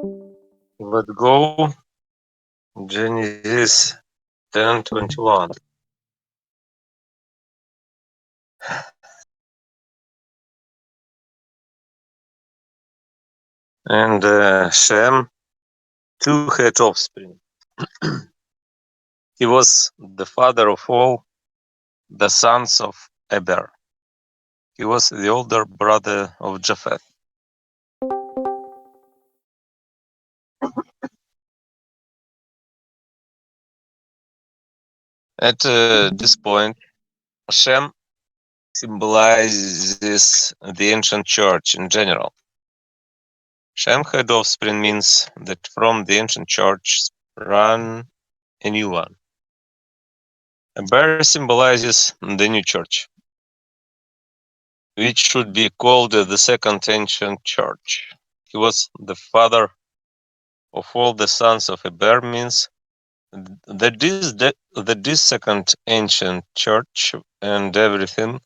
Let's go. Genesis 10:21. And Shem too had offspring. He was the father of all the sons of Eber. He was the older brother of Japheth. At this point, Shem symbolizes the ancient church in general. Shem had offspring means that from the ancient church sprang a new one. Eber symbolizes the new church, which should be called the second ancient church. He was the father of all the sons of Eber means that this second ancient church and everything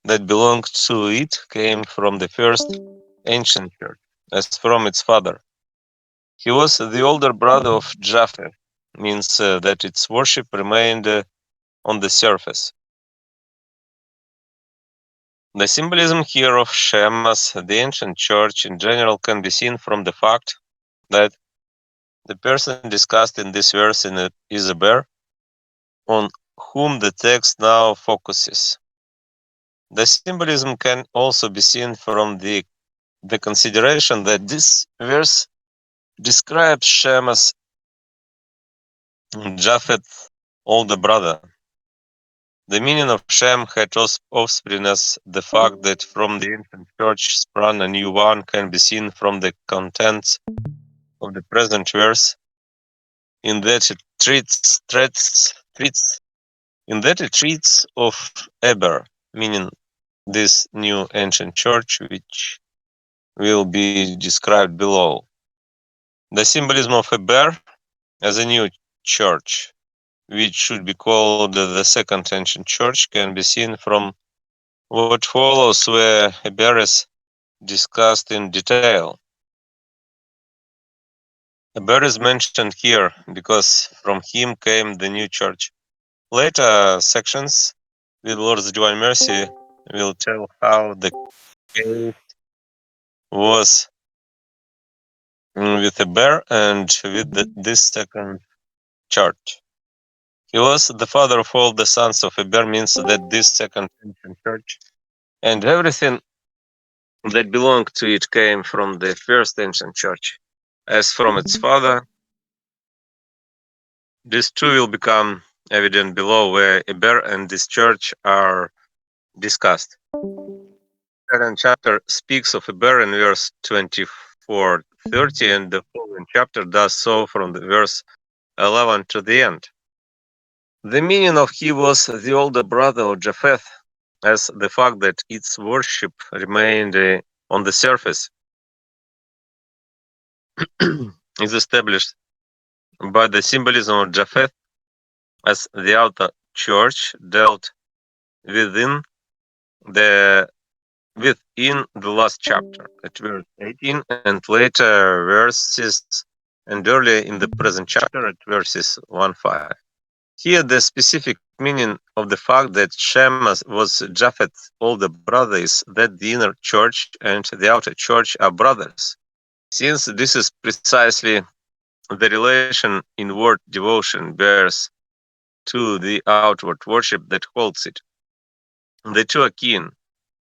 that belonged to it came from the first ancient church, as from its father. He was the older brother of Japheth, means that its worship remained on the surface. The symbolism here of Shem as the ancient church in general can be seen from the fact that the person discussed in this verse is Eber, on whom the text now focuses. The symbolism can also be seen from the consideration that this verse describes Shem as Japheth's older brother. The meaning of Shem had offspring as the fact that from the ancient church sprang a new one can be seen from the contents of the present verse, in that it treats of Eber, meaning this new ancient church, which will be described below. The symbolism of Eber as a new church, which should be called the second ancient church, can be seen from what follows, where Eber is discussed in detail. Eber is mentioned here because from him came the new church. Later sections, with Lord's divine mercy, will tell how the case was with Eber and with this second church. He was the father of all the sons of Eber means that this second ancient church and everything that belonged to it came from the first ancient church. As from its father, this too will become evident below, where Eber and this church are discussed. The current chapter speaks of Eber in verse 24:30, and the following chapter does so from the verse 11 to the end. The meaning of he was the older brother of Japheth, as the fact that its worship remained on the surface is established by the symbolism of Japheth as the outer church dealt within the last chapter at verse 18 and later verses and earlier in the present chapter at verses 1-5. Here the specific meaning of the fact that Shem was Japheth's older brother is that the inner church and the outer church are brothers, since this is precisely the relation inward devotion bears to the outward worship that holds it. The two are kin,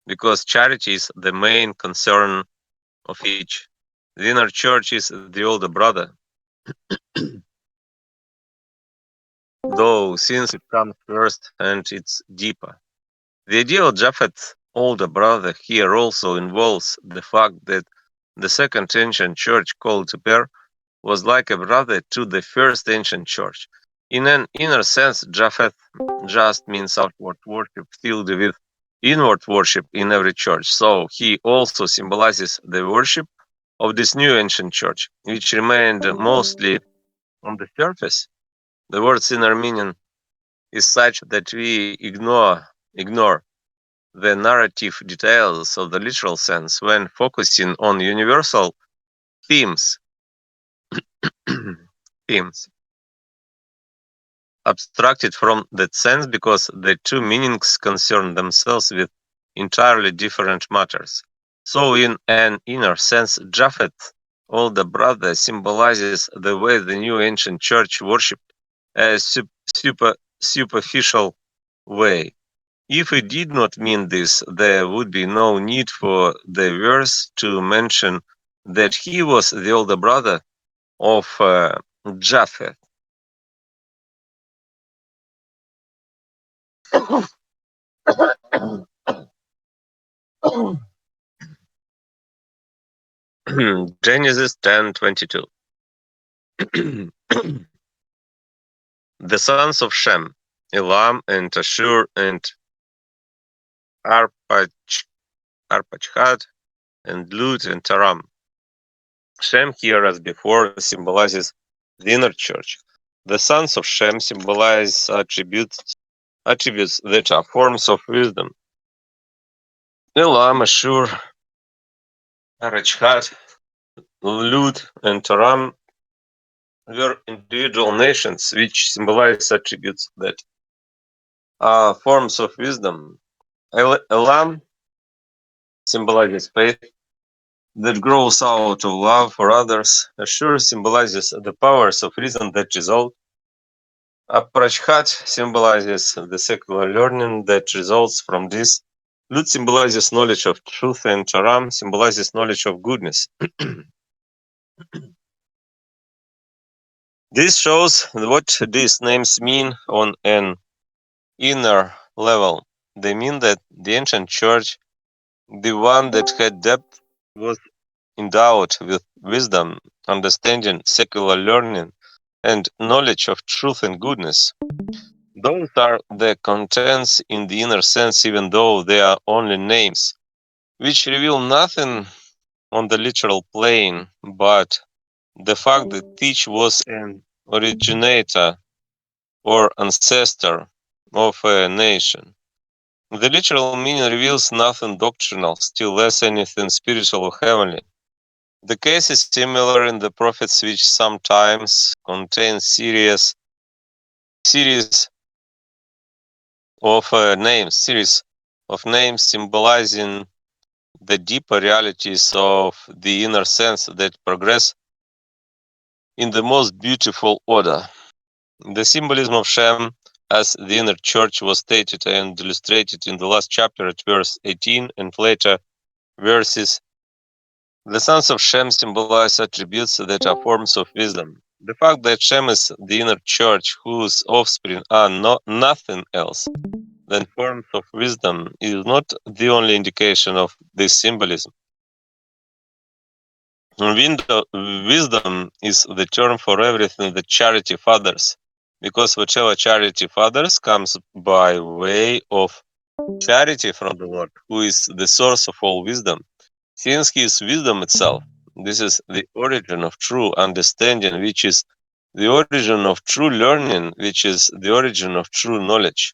because charity is the main concern of each. The inner church is the older brother, though since it comes first and it's deeper. The idea of Japheth's older brother here also involves the fact that the second ancient church called Eber was like a brother to the first ancient church. In an inner sense, Japheth just means outward worship filled with inward worship in every church. So he also symbolizes the worship of this new ancient church, which remained mostly on the surface. The word's inner meaning is such that we ignore the narrative details of the literal sense when focusing on universal themes themes, abstracted from that sense because the two meanings concern themselves with entirely different matters. So, in an inner sense, Japheth's older brother symbolizes the way the new ancient church worshipped a superficial way. If it did not mean this, there would be no need for the verse to mention that he was the older brother of Japheth. Genesis 10:22. The sons of Shem, Elam and Ashur and Arpach, Arpachshad and Lud and Taram. Shem here, as before, symbolizes the inner church. The sons of Shem symbolize attributes that are forms of wisdom. Elam, Ashur, Arpachshad, Lud, and Taram were individual nations which symbolize attributes that are forms of wisdom. Elam symbolizes faith that grows out of love for others. Ashur symbolizes the powers of reason that result. Aprachhat symbolizes the secular learning that results from this. Lud symbolizes knowledge of truth, and Charam symbolizes knowledge of goodness. This shows what these names mean on an inner level. They mean that the ancient church, the one that had depth, was endowed with wisdom, understanding, secular learning, and knowledge of truth and goodness. Those are the contents in the inner sense, even though they are only names, which reveal nothing on the literal plane, but the fact that each was an originator or ancestor of a nation. The literal meaning reveals nothing doctrinal, still less anything spiritual or heavenly. The case is similar in the prophets, which sometimes contain series series of names symbolizing the deeper realities of the inner sense that progress in the most beautiful order. The symbolism of Shem as the inner church was stated and illustrated in the last chapter at verse 18 and later verses. The sons of Shem symbolize attributes that are forms of wisdom. The fact that Shem is the inner church whose offspring are nothing else than forms of wisdom is not the only indication of this symbolism. Wisdom is the term for everything that charity fathers, because whatever charity fathers comes by way of charity from the Lord, who is the source of all wisdom. Since he is wisdom itself, this is the origin of true understanding, which is the origin of true learning, which is the origin of true knowledge.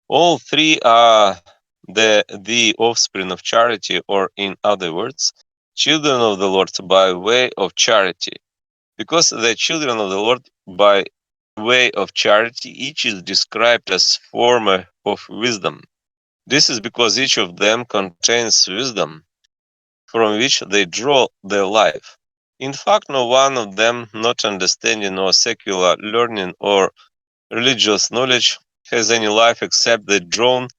All three are the offspring of charity, or in other words, children of the Lord by way of charity. Because the children of the Lord by way of charity, each is described as form of wisdom. This is because each of them contains wisdom from which they draw their life. In fact, no one of them, not understanding or secular learning or religious knowledge, has any life except the drawn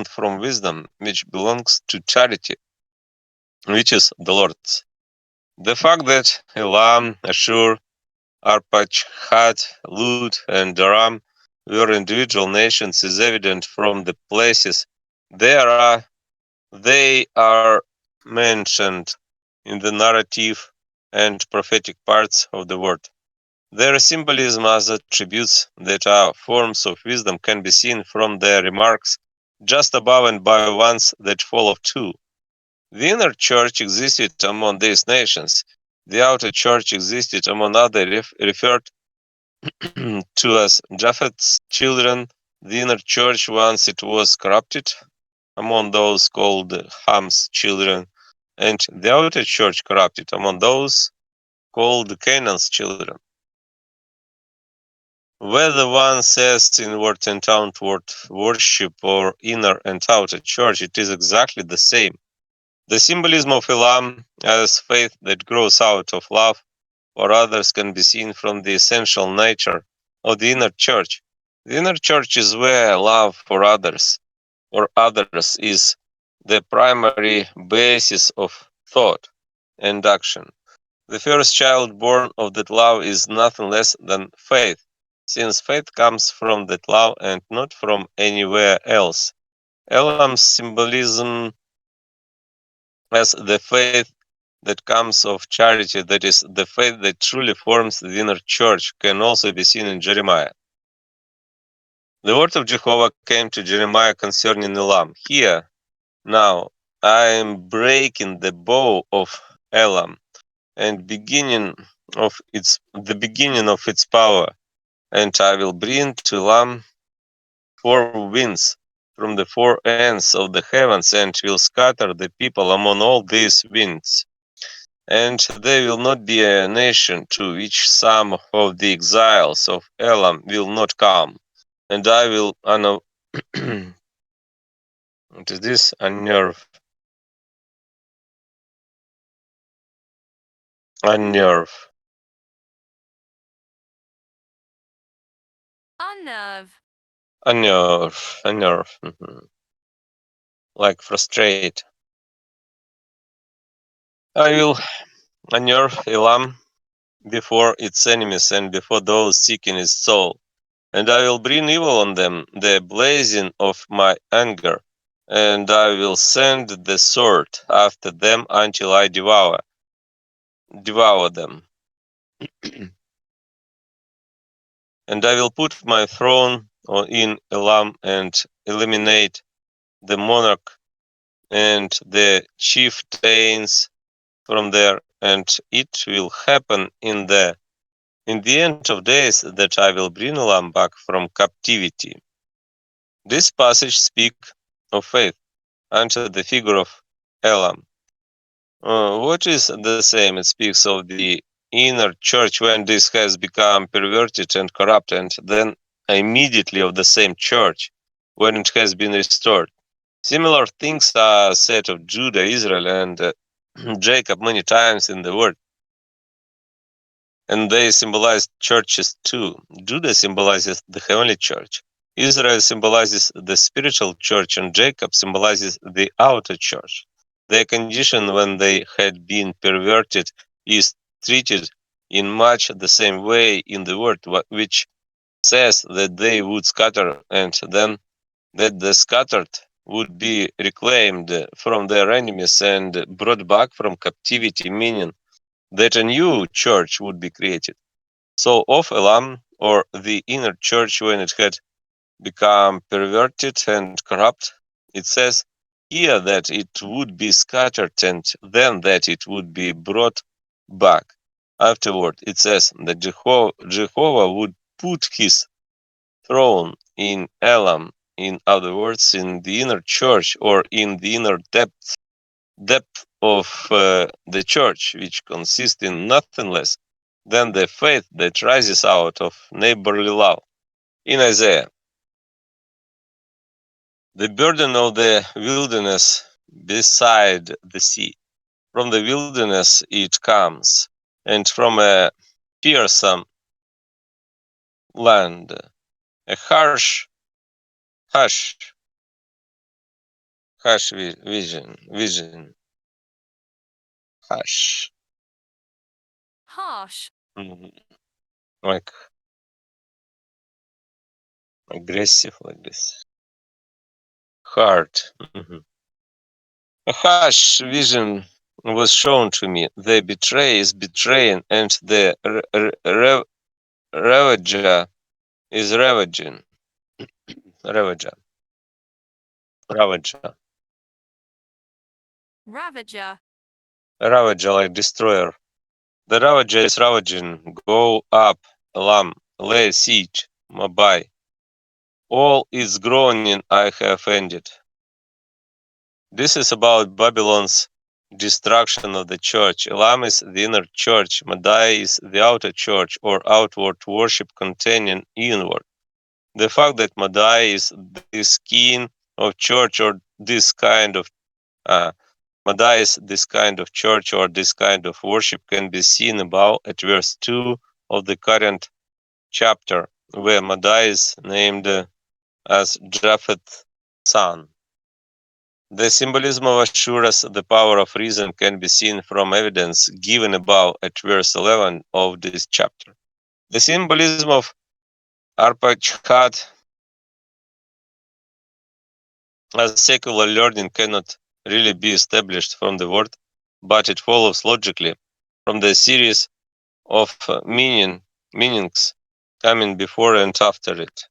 from wisdom, which belongs to charity, which is the Lord's. The fact that Elam, Ashur, Arpachshad, Lud, and Aram were individual nations is evident from the places they are mentioned in the narrative and prophetic parts of the word. Their symbolism as attributes that are forms of wisdom can be seen from their remarks just above and by ones that follow too. The inner church existed among these nations. The outer church existed among others referred to as Japheth's children. The inner church, once it was corrupted, among those called Ham's children, and the outer church corrupted among those called Canaan's children. Whether one says inward and outward worship or inner and outer church, it is exactly the same. The symbolism of Elam as faith that grows out of love for others can be seen from the essential nature of the inner church. The inner church is where love for others or others is the primary basis of thought and action. The first child born of that love is nothing less than faith, since faith comes from that love and not from anywhere else. Elam's symbolism as the faith that comes of charity, that is, the faith that truly forms the inner church, can also be seen in Jeremiah. The word of Jehovah came to Jeremiah concerning Elam. Here, now, I am breaking the bow of Elam and the beginning of its power, and I will bring to Elam four winds from the four ends of the heavens, and will scatter the people among all these winds. And there will not be a nation to which some of the exiles of Elam will not come, and I will what is this? Unnerve. Unnerve. Unnerve. Unnerve. Unnerve. Like frustrate. I will unnerve Elam before its enemies and before those seeking its soul. And I will bring evil on them, the blazing of my anger, and I will send the sword after them until I devour them. And I will put my throne in Elam and eliminate the monarch and the chieftains from there, and it will happen in the end of days that I will bring Elam back from captivity. This passage speaks of faith under the figure of Elam. What is the same? It speaks of the inner church when this has become perverted and corrupt, and then immediately of the same church when it has been restored. Similar things are said of Judah, Israel, and Jacob many times in the Word, and they symbolize churches too. Judah symbolizes the heavenly church, Israel symbolizes the spiritual church, and Jacob symbolizes the outer church. Their condition when they had been perverted is treated in much the same way in the Word, which says that they would scatter, and then that the scattered would be reclaimed from their enemies and brought back from captivity, meaning that a new church would be created. So of Elam, or the inner church when it had become perverted and corrupt, it says here that it would be scattered and then that it would be brought back. Afterward, it says that Jehovah would put his throne in Elam, in other words, in the inner church or in the inner depth of the church, which consists in nothing less than the faith that rises out of neighborly love. In Isaiah, the burden of the wilderness beside the sea. From the wilderness it comes, and from a fearsome land, a harsh vision, harsh, Harsh. like aggressive, like this, hard. A harsh vision was shown to me. The betray is betraying, and the ravager is ravaging. Ravager. Ravager. Ravager. Ravager, like destroyer. The ravager is ravaging. Go up, Elam, lay siege, Mobai. All its groaning I have ended. This is about Babylon's destruction of the church. Elam is the inner church. Madai is the outer church or outward worship containing inward. The fact that Madai is this kind of church or this kind of Madai is this kind of church or this kind of worship can be seen above at verse 2 of the current chapter, where Madai is named as Japheth's son. The symbolism of Ashura's the power of reason can be seen from evidence given above at verse 11 of this chapter. The symbolism of Arpachhat as secular learning cannot really be established from the word, but it follows logically from the series of meanings coming before and after it.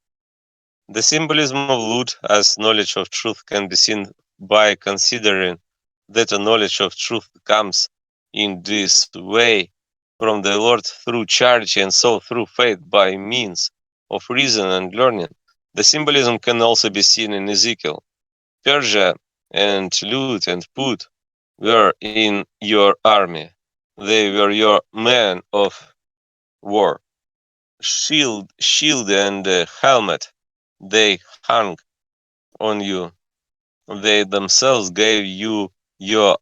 The symbolism of Lut as knowledge of truth can be seen by considering that a knowledge of truth comes in this way from the Lord through charity and so through faith by means of reason and learning. The symbolism can also be seen in Ezekiel. Persia and Lut and Put were in your army. They were your men of war. Shield and helmet they hung on you. They themselves gave you your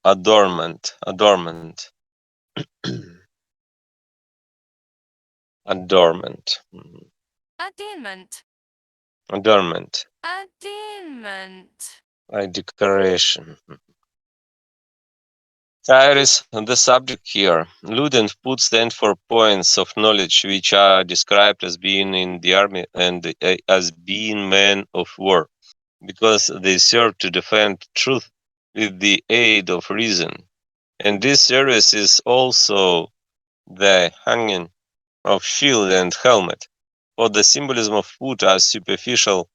adornment. Adornment. Adornment. Adornment. Adornment. Adornment. A decoration. Tyre is the subject here. Lud and Put stand for points of knowledge which are described as being in the army and as being men of war, because they serve to defend truth with the aid of reason. And this service is also the hanging of shield and helmet, for the symbolism of Put as superficial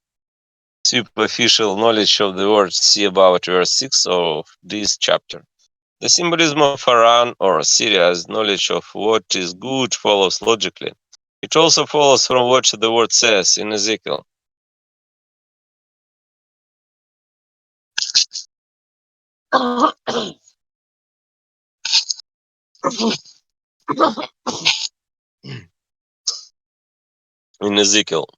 knowledge of the word. See about verse 6 of this chapter. The symbolism of Haran or Assyria as knowledge of what is good follows logically. It also follows from what the word says in Ezekiel. In Ezekiel,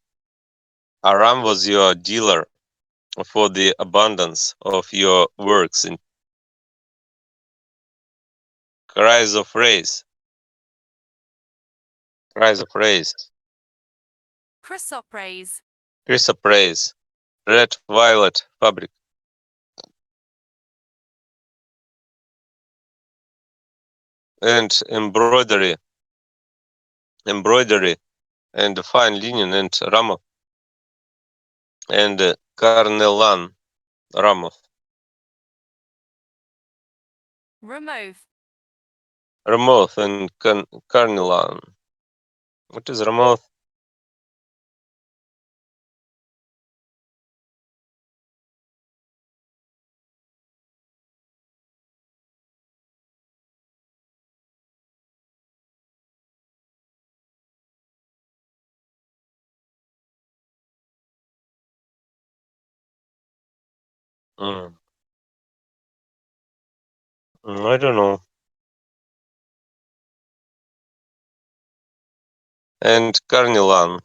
Aram was your dealer for the abundance of your works in cries of praise. Cries of praise. Chrysoprase. Chrysoprase. Red violet fabric. And embroidery and fine linen and ramoth and carnelian ramoth. Ramoth. Ramoth and carnelian. What is ramoth? Mm. I don't know. And carnelian.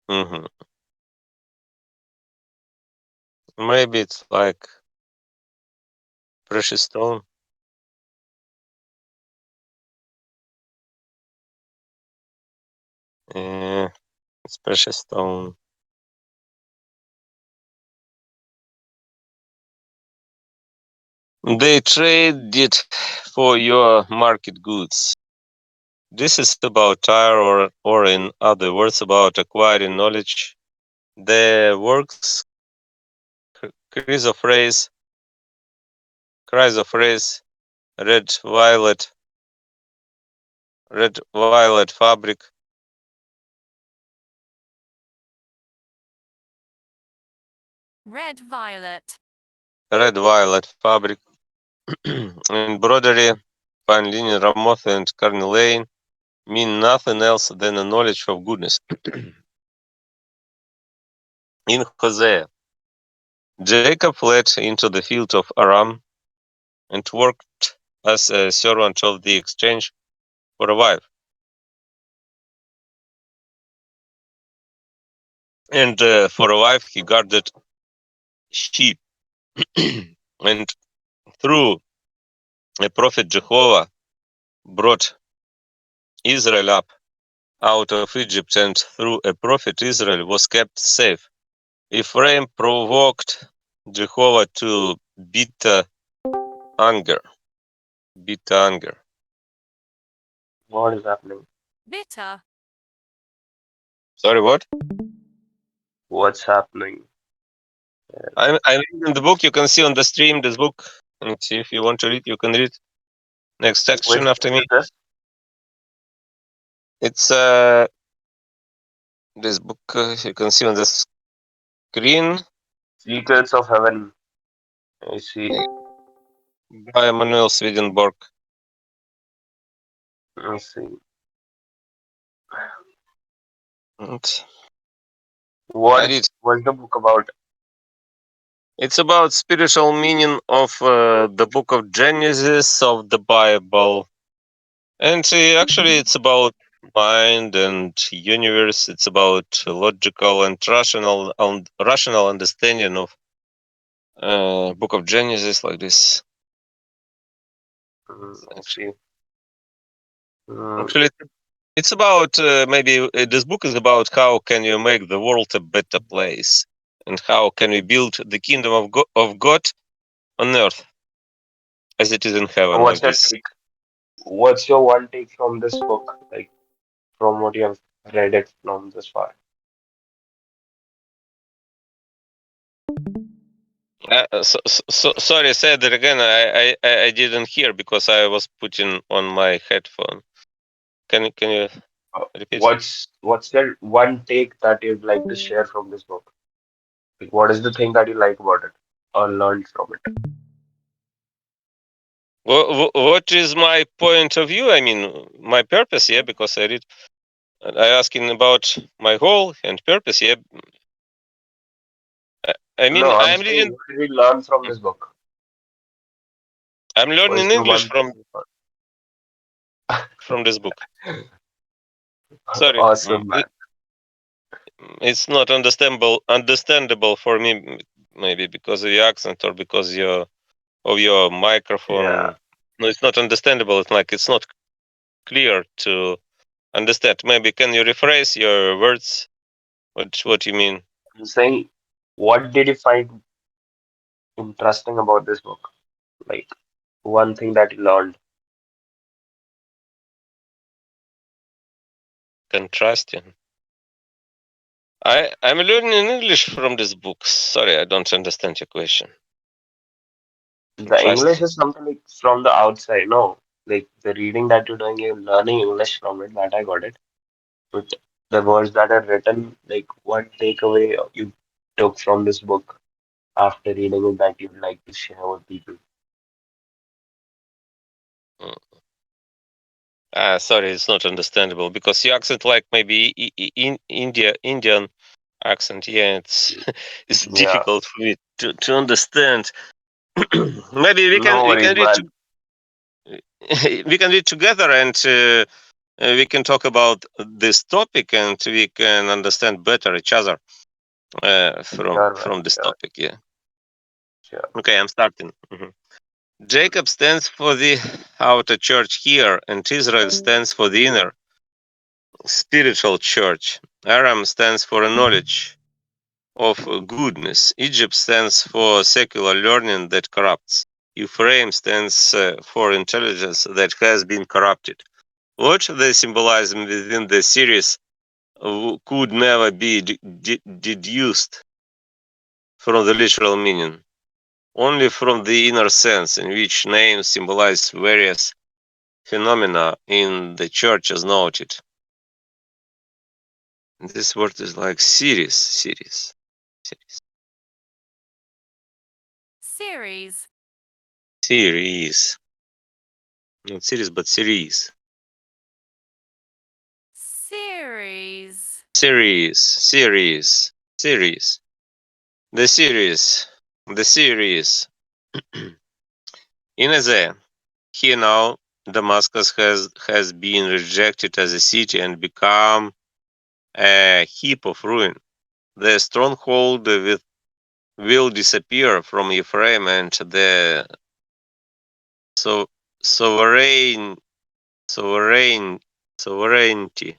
Mm-hmm. Maybe it's like precious stone. Yeah, it's precious stone. They trade it for your market goods. This is about Tyre, or in other words, about acquiring knowledge. The works chrysoprase, red violet fabric, Red violet. embroidery, fine linen, ramoth, and carnelian mean nothing else than a knowledge of goodness. in Hosea. Jacob fled into the field of Aram and worked as a servant of the exchange for a wife. And for a wife he guarded sheep. And through a prophet Jehovah brought Israel up out of Egypt, and through a prophet Israel was kept safe. Ephraim provoked Jehovah to bitter anger. Bitter anger. What is happening? Bitter. Sorry, what? What's happening? I'm reading the book. You can see on the stream this book. And if you want to read, you can read. Next section Which after book me. is this? It's this book you can see on the screen Secrets of Heaven. I see. by Emmanuel Swedenborg. I see. And I What read. was the book about? It's about spiritual meaning of the book of Genesis of the Bible, and actually it's about mind and universe. It's about logical and rational understanding of book of Genesis, like this. I see. Mm, Actually, it's about maybe this book is about how can you make the world a better place, and how can we build the kingdom of God on earth as it is in heaven, what's like your this. take? What's your one take from this book? Like from what you have read it from this far? Sorry, say that again. I didn't hear because I was putting on my headphone. Can you repeat? What's the one take that you'd like to share from this book? Like, what is the thing that you like about it or learned from it? What is my point of view? I mean, my purpose, yeah, because I asking about my goal and purpose, yeah. I mean, No, I'm I'm saying, reading, what did you learn from this book? I'm What is learning the English one thing from you learned? this book. Sorry, Awesome, man. it's not understandable for me, maybe because of your accent or because of your Yeah. microphone. No, it's not understandable. It's like it's not clear to understand. Maybe can you rephrase your words? What you mean? I'm saying, what did you find interesting about this book? Like, one thing that you learned. Contrasting. I'm learning English from this book. Sorry, I don't understand your question. The English Contrasting. is something like from the outside. No, like the reading that you're doing, you're learning English from it. That I got it. But the words that are written, like what takeaway you took from this book after reading it that you'd like to share with people? Mm. Sorry, it's not understandable because your accent, like maybe in Indian accent. Yeah, it's it's Yeah, difficult for me to understand. Maybe no we worries, can read man. we can read together and we can talk about this topic and we can understand better each other Sure, man. from this Sure, topic. Yeah. sure. Okay, I'm starting. Jacob stands for the outer church here, and Israel stands for the inner spiritual church. Aram stands for a knowledge of goodness. Egypt stands for secular learning that corrupts. Ephraim stands for intelligence that has been corrupted. What the symbolism within the series could never be deduced from the literal meaning, only from the inner sense in which names symbolize various phenomena in the church as noted. This word is like series. Series. Series. Not series, but series. Series. Series. The series. In Isaiah, here now Damascus has been rejected as a city and become a heap of ruin. The stronghold will disappear from Ephraim, and the so sovereign sovereign sovereignty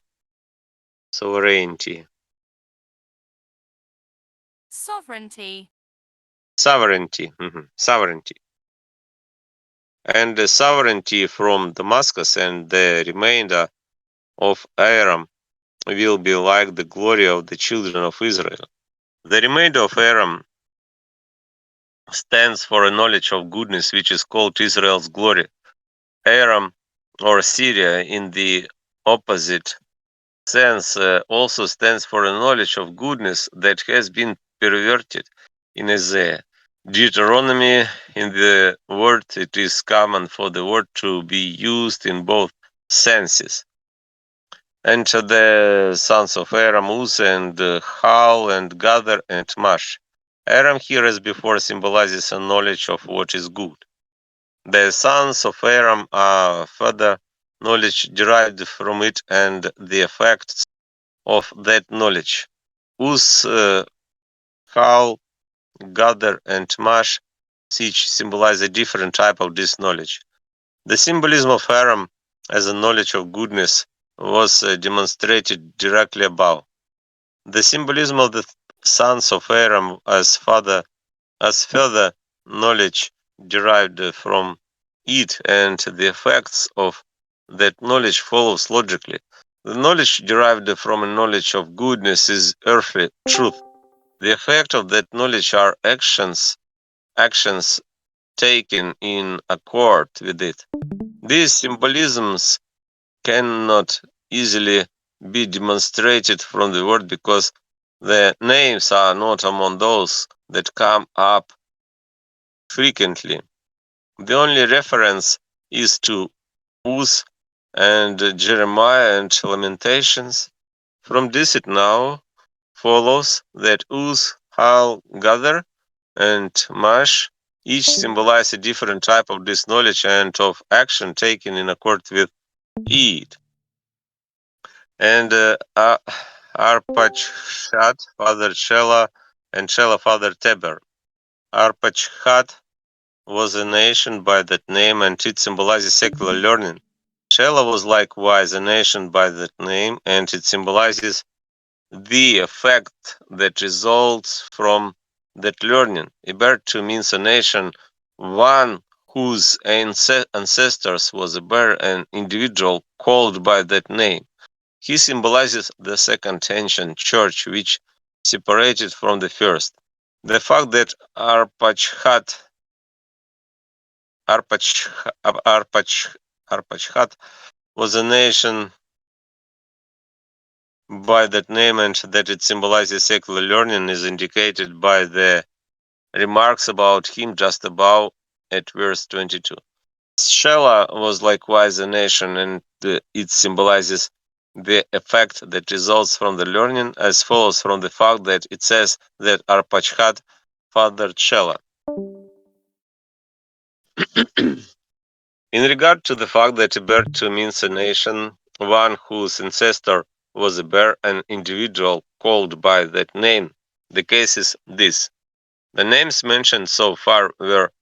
sovereignty Sovereignty. sovereignty and the sovereignty from Damascus and the remainder of Aram will be like the glory of the children of Israel. The remainder of Aram stands for a knowledge of goodness which is called Israel's glory. Aram or Syria in the opposite sense also stands for a knowledge of goodness that has been perverted in Isaiah. Deuteronomy, in the word, it is common for the word to be used in both senses. And the sons of Aram, Uz and Hal and Gather and Mash. Aram here as before symbolizes a knowledge of what is good. The sons of Aram are further knowledge derived from it and the effects of that knowledge. Uz, Hal, Gather, and Mash each symbolize a different type of this knowledge. The symbolism of Aram as a knowledge of goodness was demonstrated directly above. The symbolism of the sons of Aram as further knowledge derived from it and the effects of that knowledge follows logically. The knowledge derived from a knowledge of goodness is earthly truth. The effect of that knowledge are actions taken in accord with it. These symbolisms cannot easily be demonstrated from the word because the names are not among those that come up frequently. The only reference is to Uz and Jeremiah and Lamentations. From this it now follows that Uz, Hal, Gather, and Mash each symbolize a different type of this knowledge and of action taken in accord with it. And Arpachshad, father Shela, and Shela, father Teber. Arpachshad was a nation by that name, and it symbolizes secular learning. Shela was likewise a nation by that name, and it symbolizes the effect that results from that learning. Ibertu means a nation, one whose ancestors was a bear, an individual called by that name. He symbolizes the second ancient church, which separated from the first. The fact that Arpachshad was a nation by that name and that it symbolizes secular learning is indicated by the remarks about him just above at verse 22. Shela was likewise a nation and it symbolizes the effect that results from the learning as follows from the fact that it says that Arpachshad fathered Shela. In regard to the fact that Ibertu means a nation, one whose ancestor was a bear, an individual called by that name, the case is this. The names mentioned so far were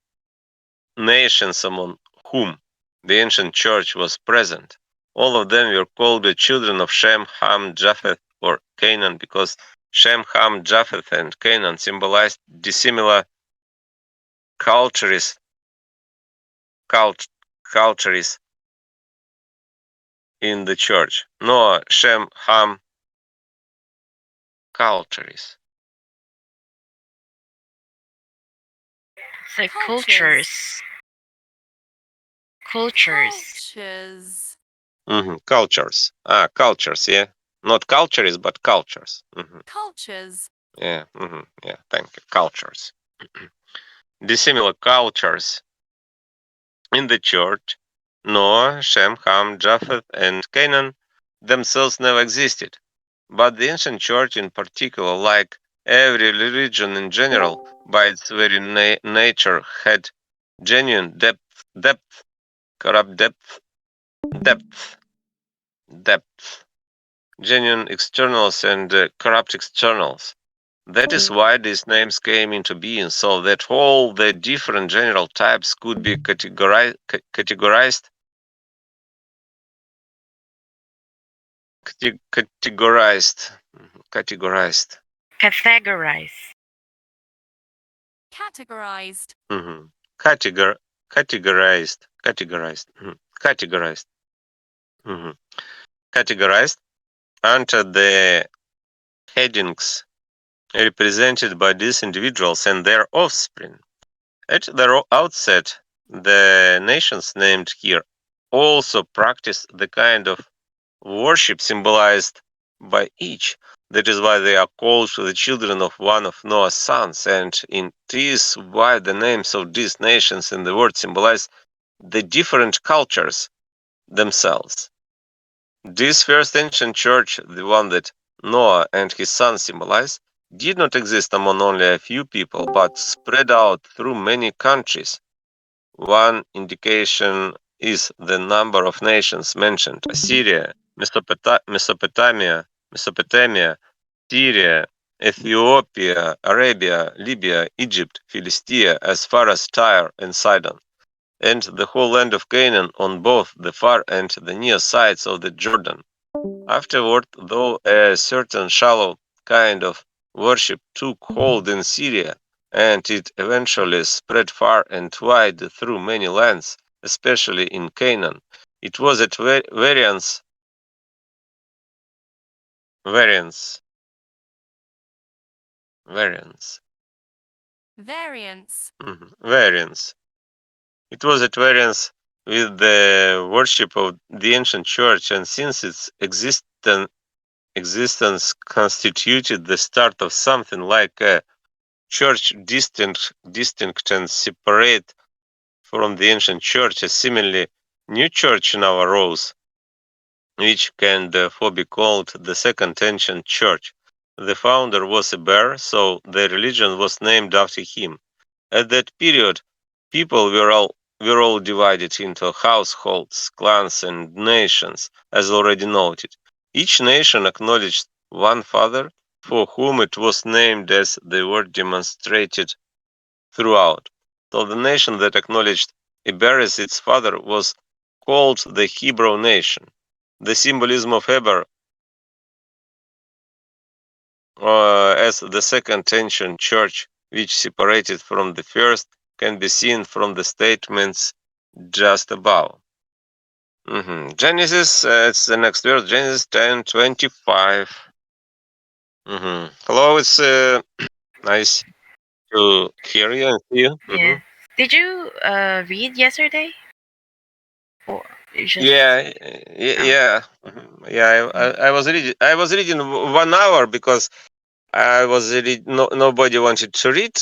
nations among whom the ancient church was present. All of them were called the children of Shem, Ham, Japheth, or Canaan, because Shem, Ham, Japheth, and Canaan symbolized dissimilar cultures in the church. Noah, Shem, Ham, cultures. The Cultures. cultures. Cultures. Cultures, yeah. Not cultures, but cultures. Cultures. Yeah, yeah, thank you. Cultures. Dissimilar cultures in the church, Noah, Shem, Ham, Japheth, and Canaan themselves never existed. But the ancient church in particular, like Every religion in general, by its very nature, had genuine depth, corrupt depth, depth, genuine externals and corrupt externals. That is why these names came into being, so that all the different general types could be categorized, categorized, categorized, Categorize. categorized, mhm, categor, categorized, categorized, mhm, categorized under the headings represented by these individuals and their offspring. At the outset, the nations named here also practiced the kind of worship symbolized by each. That is why they are called the children of one of Noah's sons, and it is why the names of these nations in the word symbolize the different cultures themselves. This first ancient church, the one that Noah and his sons symbolize, did not exist among only a few people, but spread out through many countries. One indication is the number of nations mentioned: Assyria, Mesopotamia, Syria, Ethiopia, Arabia, Libya, Egypt, Philistia, as far as Tyre and Sidon, and the whole land of Canaan on both the far and the near sides of the Jordan. Afterward, though a certain shallow kind of worship took hold in Syria, and it eventually spread far and wide through many lands, especially in Canaan, it was at variance, variance, variance, variance. It was at variance with the worship of the ancient church, and since its existence constituted the start of something like a church distinct and separate from the ancient church, a seemingly new church now arose, which can therefore be called the second ancient church. The founder was a bear, so the religion was named after him. At that period, people were all divided into households, clans, and nations, as already noted. Each nation acknowledged one father, for whom it was named as the word demonstrated throughout. So the nation that acknowledged Eber as its father was called the Hebrew nation. The symbolism of Eber as the second ancient church, which separated from the first, can be seen from the statements just above. Genesis, it's the next verse, Genesis 10:25. Hello, it's nice to hear you and see you. Yeah. Did you read yesterday? Or you just Yeah, oh. yeah, yeah. I was reading 1 hour because I was read. No, nobody wanted to read.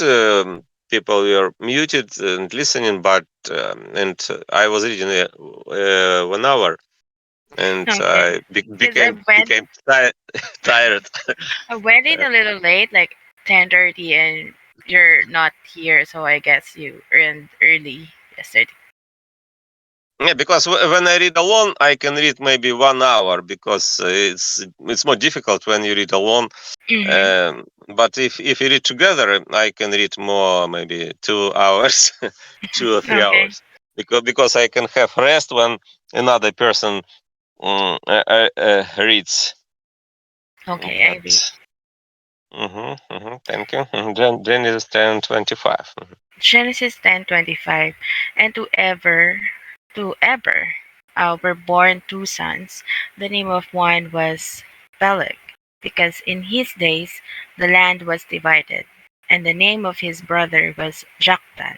People were muted and listening, but and I was reading 1 hour, and Okay. I Because I went became tired. I went in a little late, like 10:30, and you're not here, so I guess you earned early yesterday. Yeah, because when I read alone, I can read maybe 1 hour because it's more difficult when you read alone. Mm-hmm. But if you read together, I can read more, maybe 2 hours, 2 or 3 Okay. hours, because I can have rest when another person reads. Okay, I read. But thank you. Genesis 10:25. Genesis 10:25, and to Eber were born two sons. The name of one was Peleg, because in his days the land was divided, and the name of his brother was Joktan.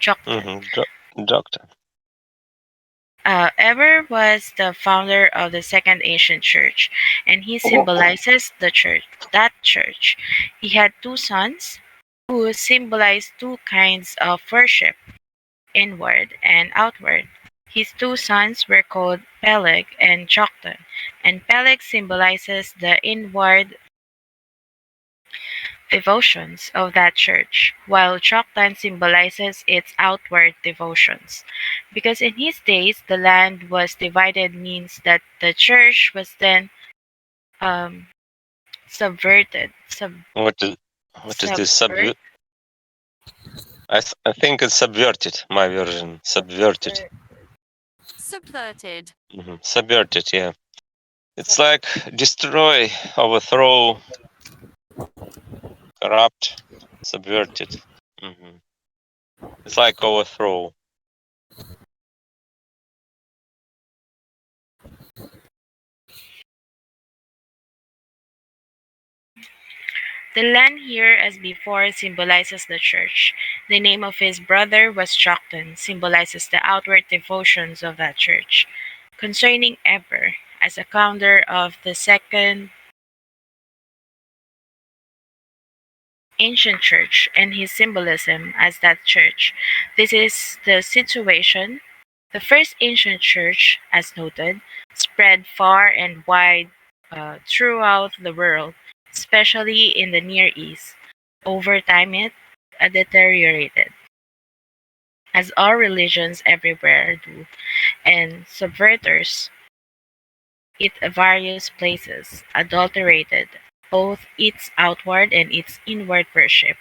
Joktan. Doctor. Eber was the founder of the second ancient church, and he symbolizes the church. That church. He had two sons who symbolized two kinds of worship, inward and outward. His two sons were called Peleg and Joktan, and Peleg symbolizes the inward devotions of that church, while chalkland symbolizes its outward devotions. Because in his days the land was divided means that the church was then um, subverted. What is this Subvert. I think it's subverted. My version subverted. Subverted. Subverted. Yeah. It's like destroy, overthrow, corrupt, subverted. hmm It's like overthrow. The land here, as before, symbolizes the church. The name of his brother was Joktan, symbolizes the outward devotions of that church. Concerning Eber, as a founder of the second ancient church and his symbolism as that church, this is the situation. The first ancient church, as noted, spread far and wide throughout the world, especially in the Near East. Over time, it deteriorated, as all religions everywhere do, and subverters it various places, adulterated both its outward and its inward worship.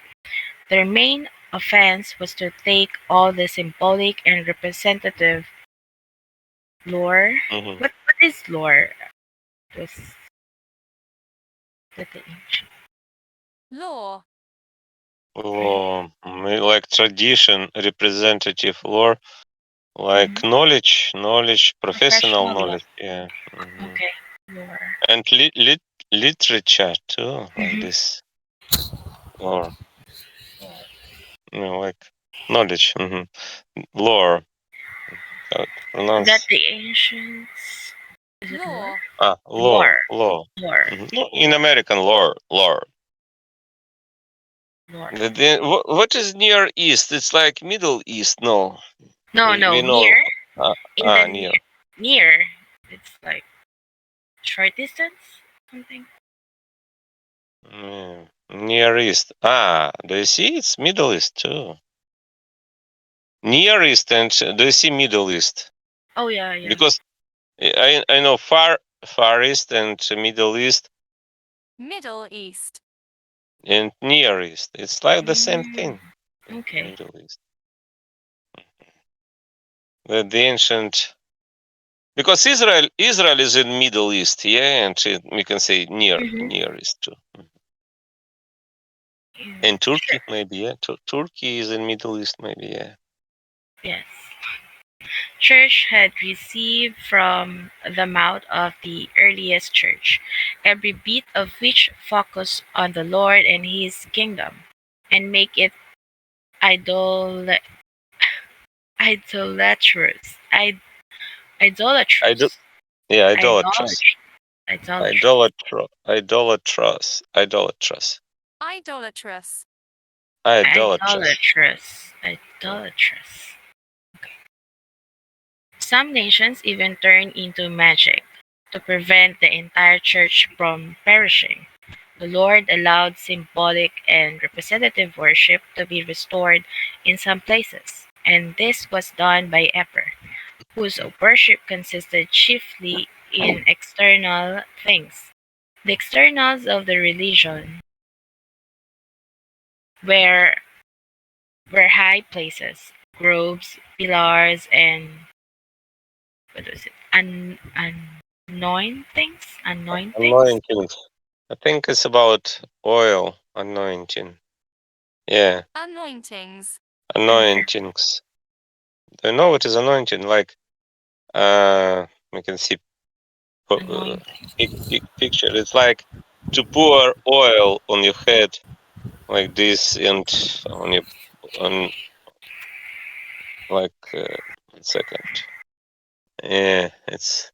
Their main offense was to take all the symbolic and representative lore. hmm What is lore? Was that the ancient? Law. Law, like tradition, representative lore, like knowledge, professional Professional law. knowledge. Yeah. Okay, lore. And literature too, like Mhm. this lore. Like knowledge. Lore. How to That pronounce? the ancients. Is it lore? Law. Law, Lore. law. Lore. No, in American lore. Lore. What is Near East? It's like Middle East. No, No, we no, know. near. In the Near. near. It's like short distance, something. Near East. Do you see? It's Middle East too. Near East and do you see Middle East? Oh yeah, yeah. Because I know Far East and Middle East Middle East. and Near East. It's like the same thing. Okay. Middle East. The ancient, because Israel is in Middle East, yeah, and we can say Near East too. And Turkey, maybe, yeah. Turkey is in Middle East, maybe, yeah. Yes. Church had received from the mouth of the earliest church, every bit of which focused on the Lord and his kingdom, and make it idol idolatrous. Idolatrous. Yeah, Idolatrous. idolatrous, Idolatrous. Idolatrous. Idolatrous. Some nations even turn into magic to prevent the entire church from perishing. The Lord allowed symbolic and representative worship to be restored in some places, and this was done by Eper, whose worship consisted chiefly in external things. The externals of the religion were high places, groves, pillars, and what was it? Anointings? Anointings. I think it's about oil anointing. Yeah, Anointings. anointings. Do you know what is anointing? Like, we can see picture. It's like to pour oil on your head like this, and on your on like 1 second. Yeah, it's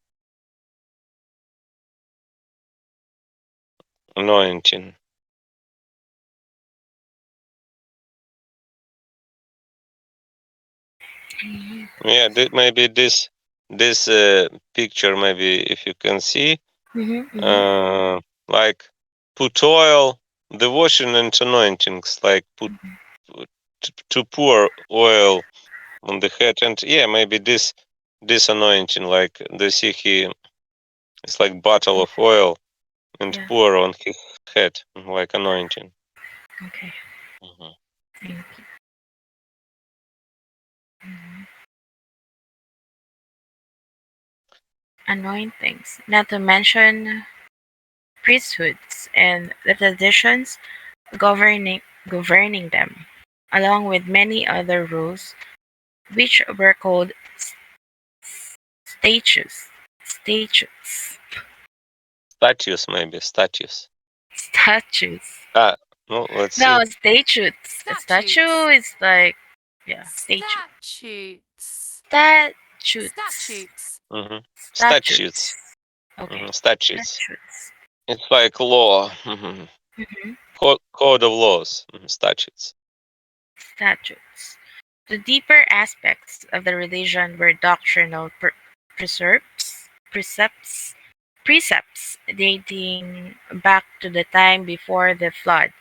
anointing. Yeah, maybe this picture, maybe if you can see, like put oil the washing and anointings, like to pour oil on the head, and yeah, maybe this anointing, like the he it's like bottle of oil and Yeah. pour on his head like anointing. Okay. Mhm. Thank you. Mhm. Anointings, not to mention priesthoods and the traditions governing them, along with many other rules, which were called statutes. Statutes. Statues, maybe statues. Statutes. Ah, well, let's No, see. statutes. A statue Statutes. is like, yeah, statue. Statutes. Statutes. Statutes. Hmm. Statutes. Statutes. Okay. Statutes. Statutes. It's like law. Hmm. Code of laws. Statutes. Statutes. The deeper aspects of the religion were doctrinal precepts, precepts dating back to the time before the flood,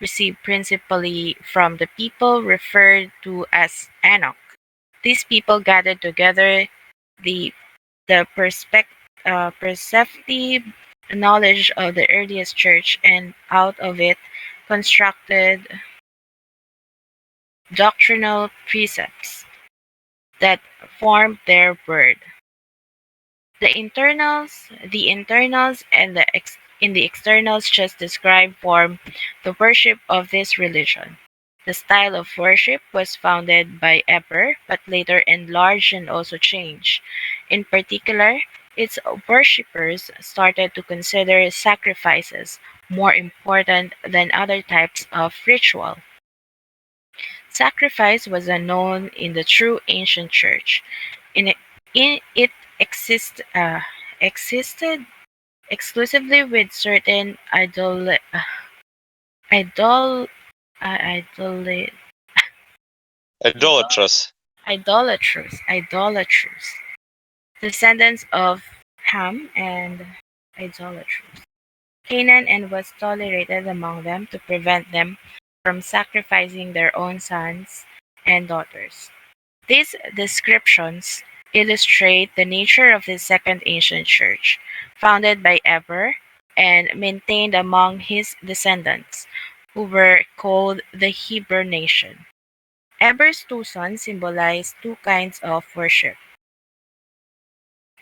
received principally from the people referred to as Anak. These people gathered together the the perceptive knowledge of the earliest church, and out of it constructed doctrinal precepts that formed their word. The internals and in the externals just described form the worship of this religion. The style of worship was founded by Eber, but later enlarged and also changed. In particular, its worshippers started to consider sacrifices more important than other types of ritual. Sacrifice was unknown in the true ancient church. In it, it existed exclusively with certain idol, idol, idol, Idolatrous. idolatrous descendants of Ham and idolatrous Canaan, and was tolerated among them to prevent them from sacrificing their own sons and daughters. These descriptions illustrate the nature of the second ancient church, founded by Eber and maintained among his descendants, who were called the Hebrew nation. Eber's two sons symbolize two kinds of worship,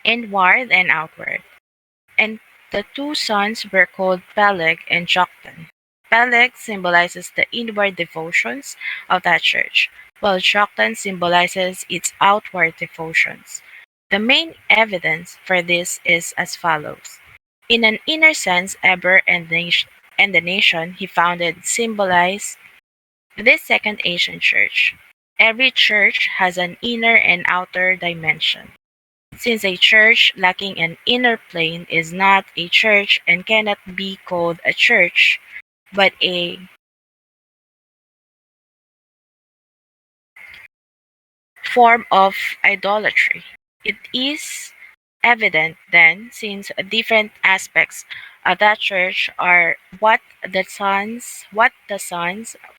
inward and outward, and the two sons were called Peleg and Joktan. Peleg symbolizes the inward devotions of that church, while Joktan symbolizes its outward devotions. The main evidence for this is as follows. In an inner sense, Eber and the nation he founded symbolize this second ancient church. Every church has an inner and outer dimension. Since a church lacking an inner plane is not a church and cannot be called a church, but a form of idolatry. It is evident then, since different aspects of that church are what the sons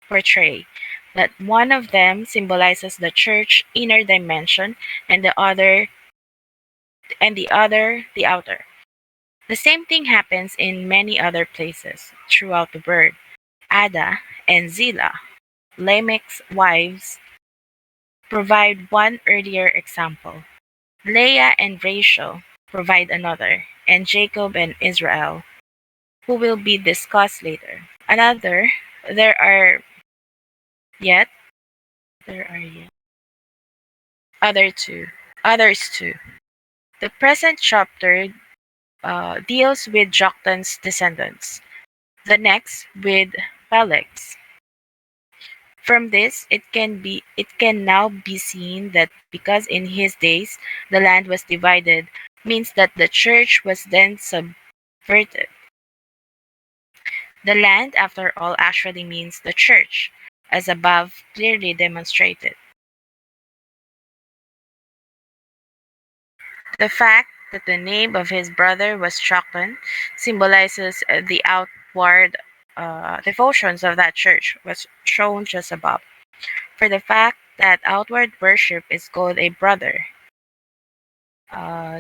portray, that one of them symbolizes the church inner dimension and the other the outer. The same thing happens in many other places throughout the world. Ada and Zillah, Lamech's wives, provide one earlier example. Leah and Rachel provide another, and Jacob and Israel, who will be discussed later. There are yet, there are yet, other two, others too. The present chapter deals with Joktan's descendants. The next with Peleg's. From this, it can now be seen that because in his days the land was divided, means that the church was then subverted. The land, after all, actually means the church, as above clearly demonstrated. The fact that the name of his brother was Shoktan symbolizes the outward devotions of that church was shown just above. For the fact that outward worship is called a brother,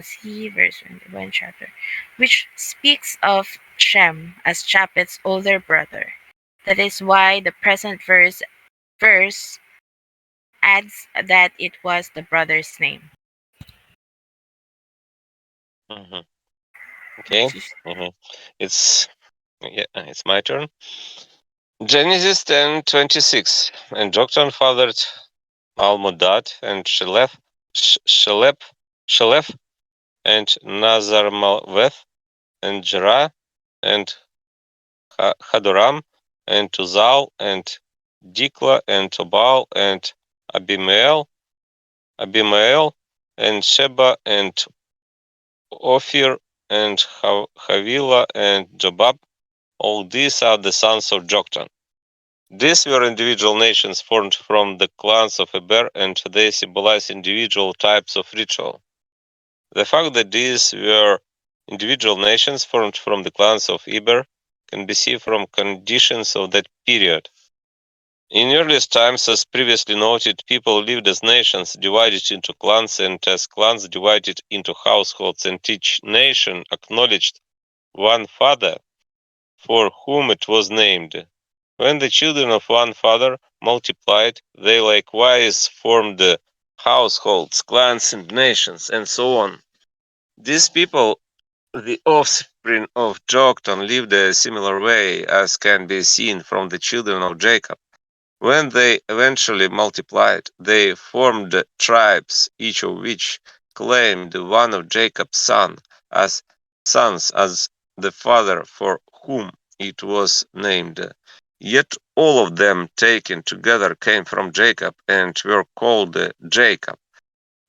see verse 21 chapter, which speaks of Shem as Japhet's older brother. That is why the present verse adds that it was the brother's name. Mhm. Okay. Mhm. It's it's my turn. Genesis 10:26. And Joktan fathered Almodad and Shelef and Nazarmalveth and Jerah and Hadoram and Tuzal and Dikla and Tobal and Abimael and Sheba and Ophir and Havilah and Jobab. All these are the sons of Joktan. These were individual nations formed from the clans of Eber, and they symbolize individual types of ritual. The fact that these were individual nations formed from the clans of Eber can be seen from conditions of that period. In earliest times, as previously noted, people lived as nations divided into clans, and as clans divided into households, and each nation acknowledged one father for whom it was named. When the children of one father multiplied, they likewise formed households, clans, and nations, and so on. These people, the offspring of Joktan, lived a similar way, as can be seen from the children of Jacob. When they eventually multiplied, they formed tribes, each of which claimed one of Jacob's sons as the father for whom it was named. Yet all of them taken together came from Jacob and were called Jacob.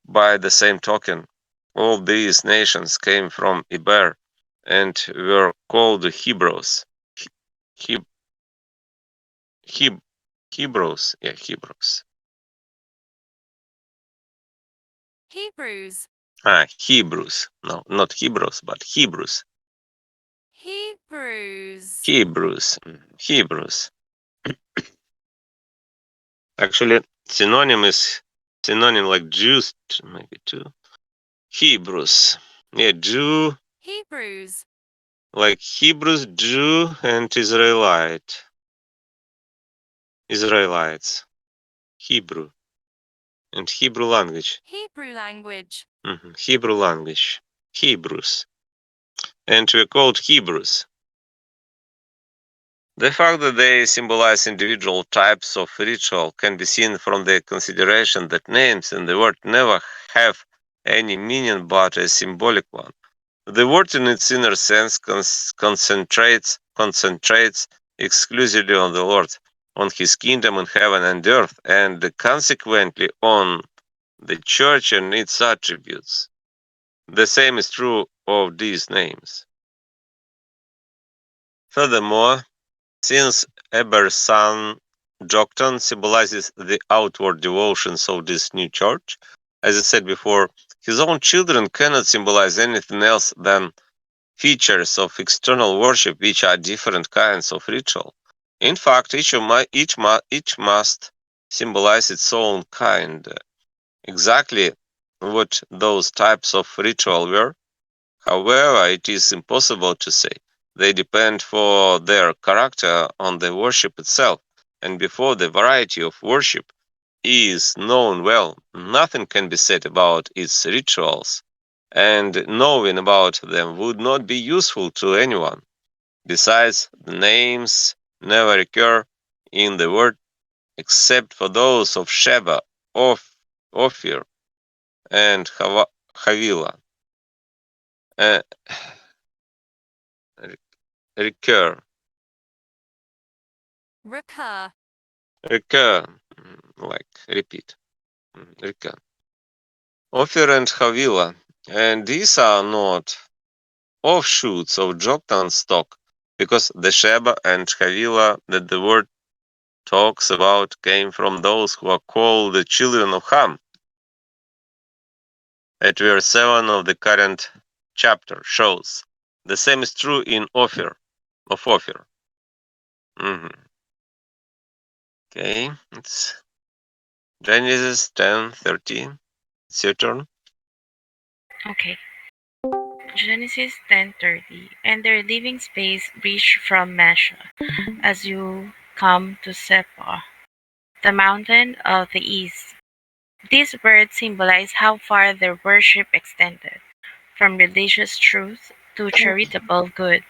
By the same token, all these nations came from Eber and were called Hebrews. Heb- Heb- Hebrews, yeah, Hebrews. Hebrews. Hebrews. No, not Hebrews, but Hebrews. Hebrews. Hebrews. Hebrews. Actually, synonym is synonym like Jews, maybe too. Hebrews. Yeah, Jew, Hebrews. like Hebrews, Jew, and Israelite. Israelites. Hebrew. And Hebrew language. Hebrew language. Hebrew language. Hebrews. And we're called Hebrews. The fact that they symbolize individual types of ritual can be seen from the consideration that names in the word never have any meaning but a symbolic one. The word in its inner sense concentrates exclusively on the Lord, on his kingdom in heaven and earth, and consequently on the church and its attributes. The same is true of these names. Furthermore, since Eber's son Joktan symbolizes the outward devotions of this new church, as I said before, his own children cannot symbolize anything else than features of external worship, which are different kinds of ritual. In fact, each must symbolize its own kind. Exactly what those types of ritual were, however, it is impossible to say. They depend for their character on the worship itself, and before the variety of worship is known well, nothing can be said about its rituals, and knowing about them would not be useful to anyone. Besides, the names never occur in the word except for those of Sheba, Ophir, and Havilah. Uh, recur, Recur. recur, like repeat, recur. Ophir and Havilah, and these are not offshoots of Joktan's stock, because the Sheba and Havilah that the word talks about came from those who are called the children of Ham. At verse 7 of the current chapter shows. The same is true in Ophir, of Ophir. Mhm. Okay, it's Genesis 10:13. It's your turn. Okay. Genesis 10:30. And their living space reached from Mesha as you come to Sephah, the mountain of the east. These words symbolize how far their worship extended, from religious truth to charitable good.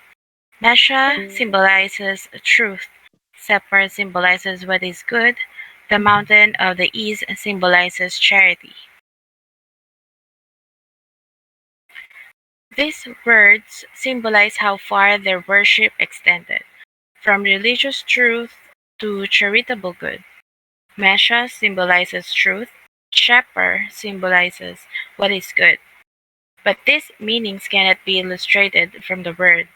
Mesha symbolizes truth. Sephar symbolizes what is good. The mountain of the east symbolizes charity. These words symbolize how far their worship extended, from religious truth to charitable good. Mesha symbolizes truth. Shepherd symbolizes what is good. But these meanings cannot be illustrated from the word,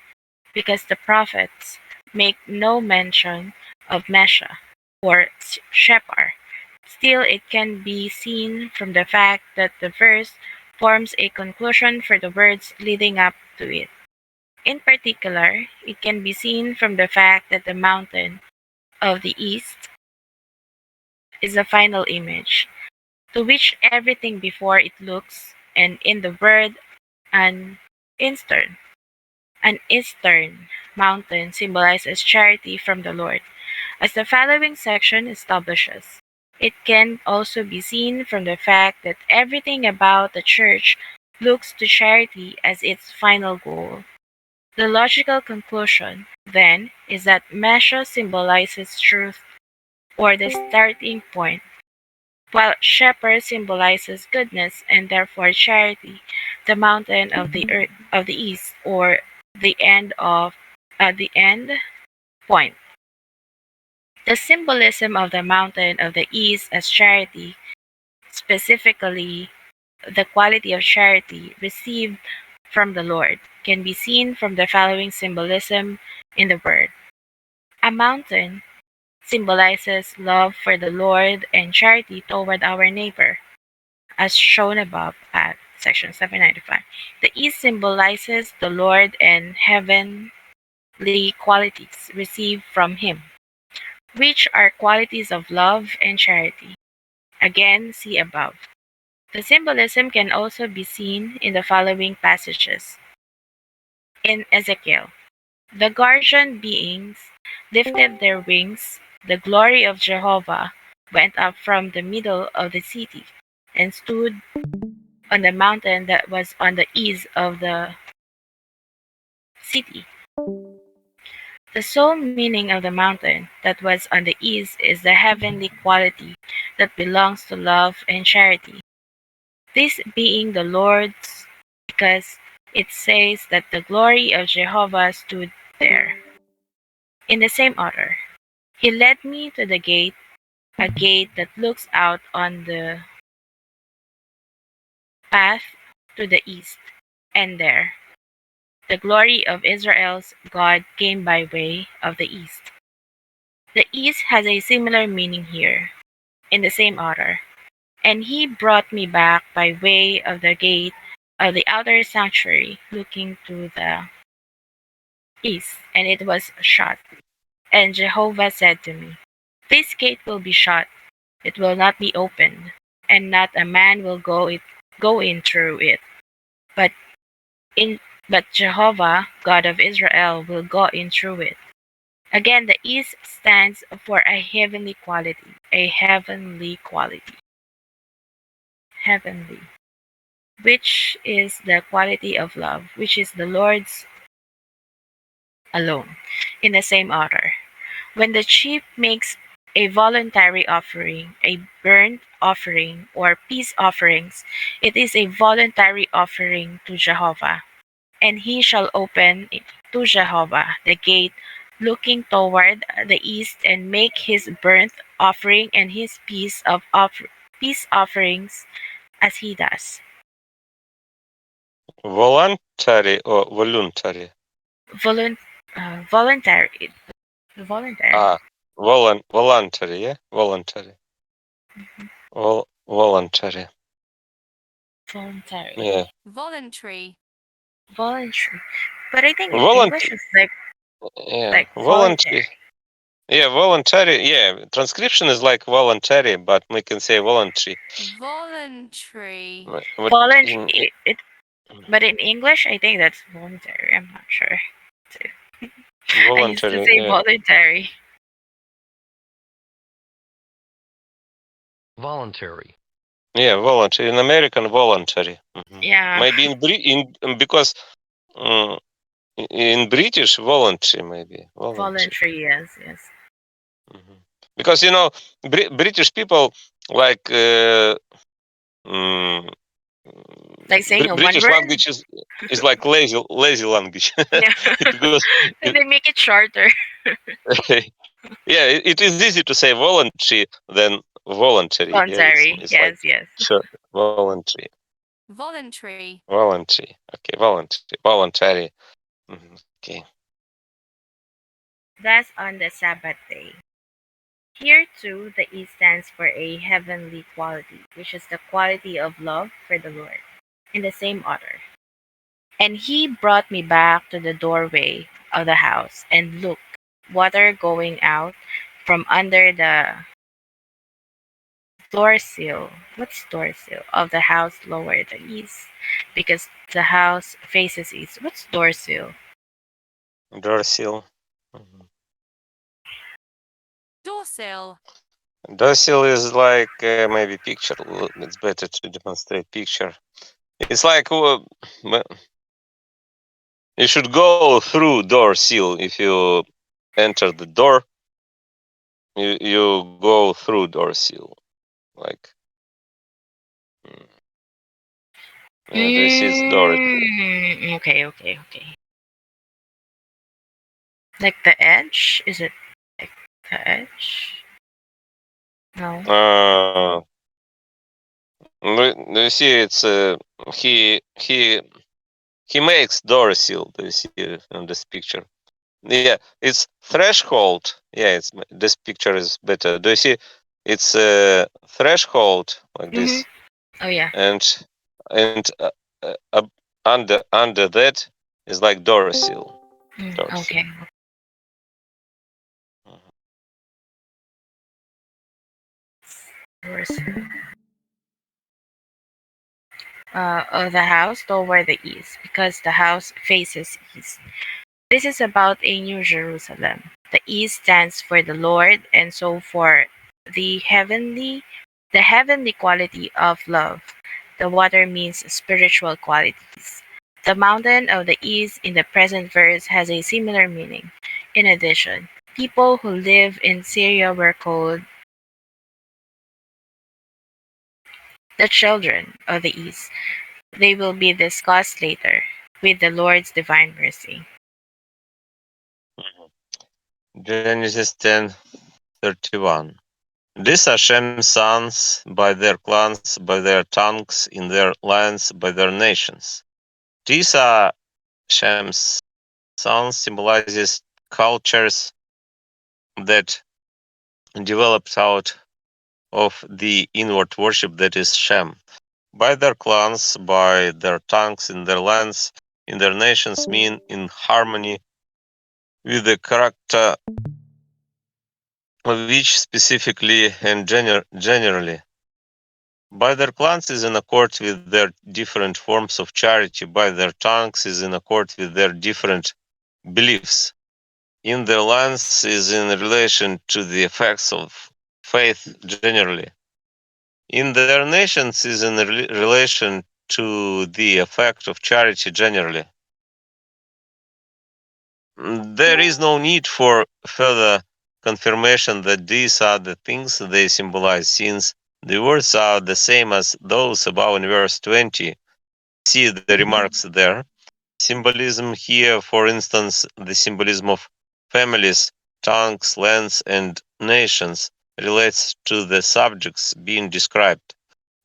because the prophets make no mention of Mesha or Shephar. Still, it can be seen from the fact that the verse forms a conclusion for the words leading up to it. In particular, it can be seen from the fact that the mountain of the east is the final image, to which everything before it looks, and in the word an eastern. An eastern mountain symbolizes charity from the Lord, as the following section establishes. It can also be seen from the fact that everything about the church looks to charity as its final goal. The logical conclusion, then, is that Mesha symbolizes truth, or the starting point, while Shepherd symbolizes goodness and therefore charity, the mountain of the earth of the east, or the end point. The symbolism of the mountain of the east as charity, specifically the quality of charity received from the Lord, can be seen from the following symbolism in the word. A mountain symbolizes love for the Lord and charity toward our neighbor, as shown above at section 795. The east symbolizes the Lord and heavenly qualities received from him, which are qualities of love and charity. Again, see above. The symbolism can also be seen in the following passages. In Ezekiel, the guardian beings lifted their wings, the glory of Jehovah went up from the middle of the city and stood on the mountain that was on the east of the city. The sole meaning of the mountain that was on the east is the heavenly quality that belongs to love and charity. This being the Lord's, because it says that the glory of Jehovah stood there. In the same order, he led me to the gate, a gate that looks out on the path to the east, and there the glory of Israel's God came by way of the east. The east has a similar meaning here, in the same order. And he brought me back by way of the gate of the outer sanctuary, looking to the east, and it was shut. And Jehovah said to me, this gate will be shut, it will not be opened, and not a man will go in through it. But in but Jehovah, God of Israel, will go in through it. Again, the east stands for a heavenly quality, heavenly, which is the quality of love, which is the Lord's alone. In the same order, when the chief makes a voluntary offering, a burnt offering, or peace offerings, it is a voluntary offering to Jehovah. And he shall open to Jehovah the gate looking toward the east, and make his burnt offering and his peace offerings as he does. Voluntary or voluntary? Volun- voluntary. Voluntary. Ah, voluntary, yeah? Voluntary. Mhm. Voluntary. Voluntary. Yeah. Voluntary. Voluntary. But I think in Voluntary. English it's Yeah. like voluntary. Yeah, voluntary. Yeah, transcription is like voluntary, but we can say voluntary. Voluntary. What Voluntary. But in English, I think that's voluntary. I'm not sure. Too. I used to voluntary? say Yeah, voluntary. Voluntary. yeah, voluntary. In American, voluntary. Yeah, Maybe in because um, in British, voluntary maybe voluntary. voluntary. Yes, yes. Mhm. Because British people like mm, Like saying a one British word. language is like lazy language Yeah, because and they make it shorter. yeah, it is easy to say voluntary than voluntary. Yeah, Voluntary. it's like Yes, yes. sure voluntary, Voluntary. voluntary. Okay, voluntary. Okay, That's on the Sabbath day. Here too, the E stands for a heavenly quality, which is the quality of love for the Lord, in the same order. And he brought me back to the doorway of the house, and look, water going out from under the door sill. What's door sill? Of the house lower the east, because the house faces east. What's door sill? Dorsil. Dorsil. Dorsil is like maybe picture. It's better to demonstrate picture. It's like you should go through door seal. If you enter the door, you go through door seal. Like, yeah, do you see it's door? Okay, okay, okay. Like the edge? Is it like the edge? No. Do you see it's he makes door seal. Do you see on this picture? Yeah, it's threshold. Yeah, it's this picture is better. Do you see? It's a threshold like Mm-hmm. this, Oh yeah. and under that is like door seal. Door seal. Okay. Where's of the house toward the east, because the house faces east. This is about a New Jerusalem. The east stands for the Lord, and so for the heavenly quality of love. The water means spiritual qualities. The mountain of the east in the present verse has a similar meaning. In addition, people who live in Syria were called the children of the east. They will be discussed later with the Lord's divine mercy. Genesis 10:31. These are Shem's sons by their clans, by their tongues, in their lands, by their nations. These are Shem's sons symbolizes cultures that developed out of the inward worship that is Shem. By their clans, by their tongues, in their lands, in their nations mean in harmony with the character of each specifically and generally. By their clans is in accord with their different forms of charity, by their tongues is in accord with their different beliefs. In their lands is in relation to the effects of faith generally. In their nations is in relation to the effect of charity generally. There is no need for further confirmation that these are the things they symbolize, since the words are the same as those above in verse 20. See the remarks there. Symbolism here, for instance, the symbolism of families, tongues, lands, and nations relates to the subjects being described.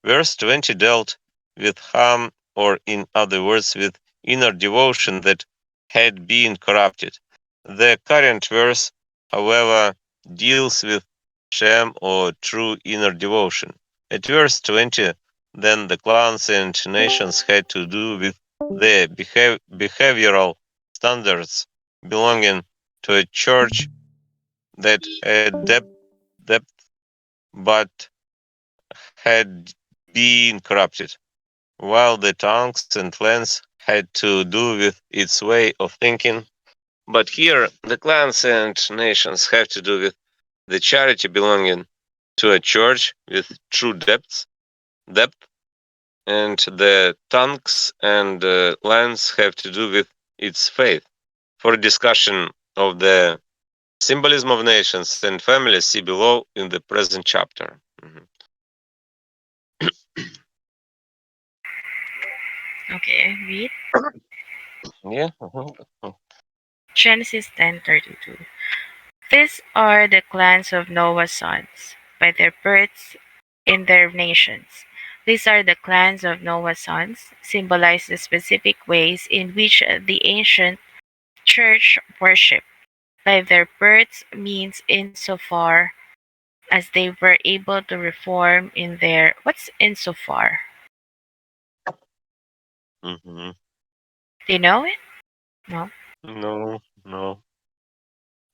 Verse 20 dealt with harm, or in other words, with inner devotion that had been corrupted. The current verse, however, deals with sham or true inner devotion. At verse 20, then the clans and nations had to do with the behavioral standards belonging to a church that had depth but had been corrupted, while the tongues and lands had to do with its way of thinking. But here, the clans and nations have to do with the charity belonging to a church with true depth, and the tongues and lands have to do with its faith. For a discussion of the symbolism of nations and families, see below in the present chapter. Mhm. Okay, read. Yeah. Mhm. Genesis 10:32. These are the clans of Noah's sons, by their births in their nations. These are the clans of Noah's sons, symbolize the specific ways in which the ancient church worshiped. By their births means insofar as they were able to reform in their. What's insofar? Mhm. Do you know it? No. No, no.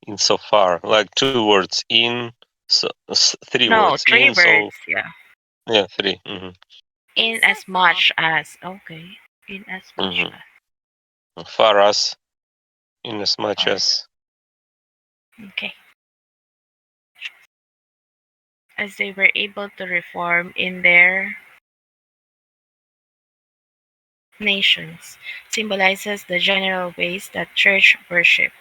Insofar, like two words in, so three No, words three in, so words. Yeah. yeah, 3. Mhm. In as Insofar. much as. Okay. In as much Mhm. as. Far as, in as much Far. as. Okay. As they were able to reform in their nations, symbolizes the general ways that church worship.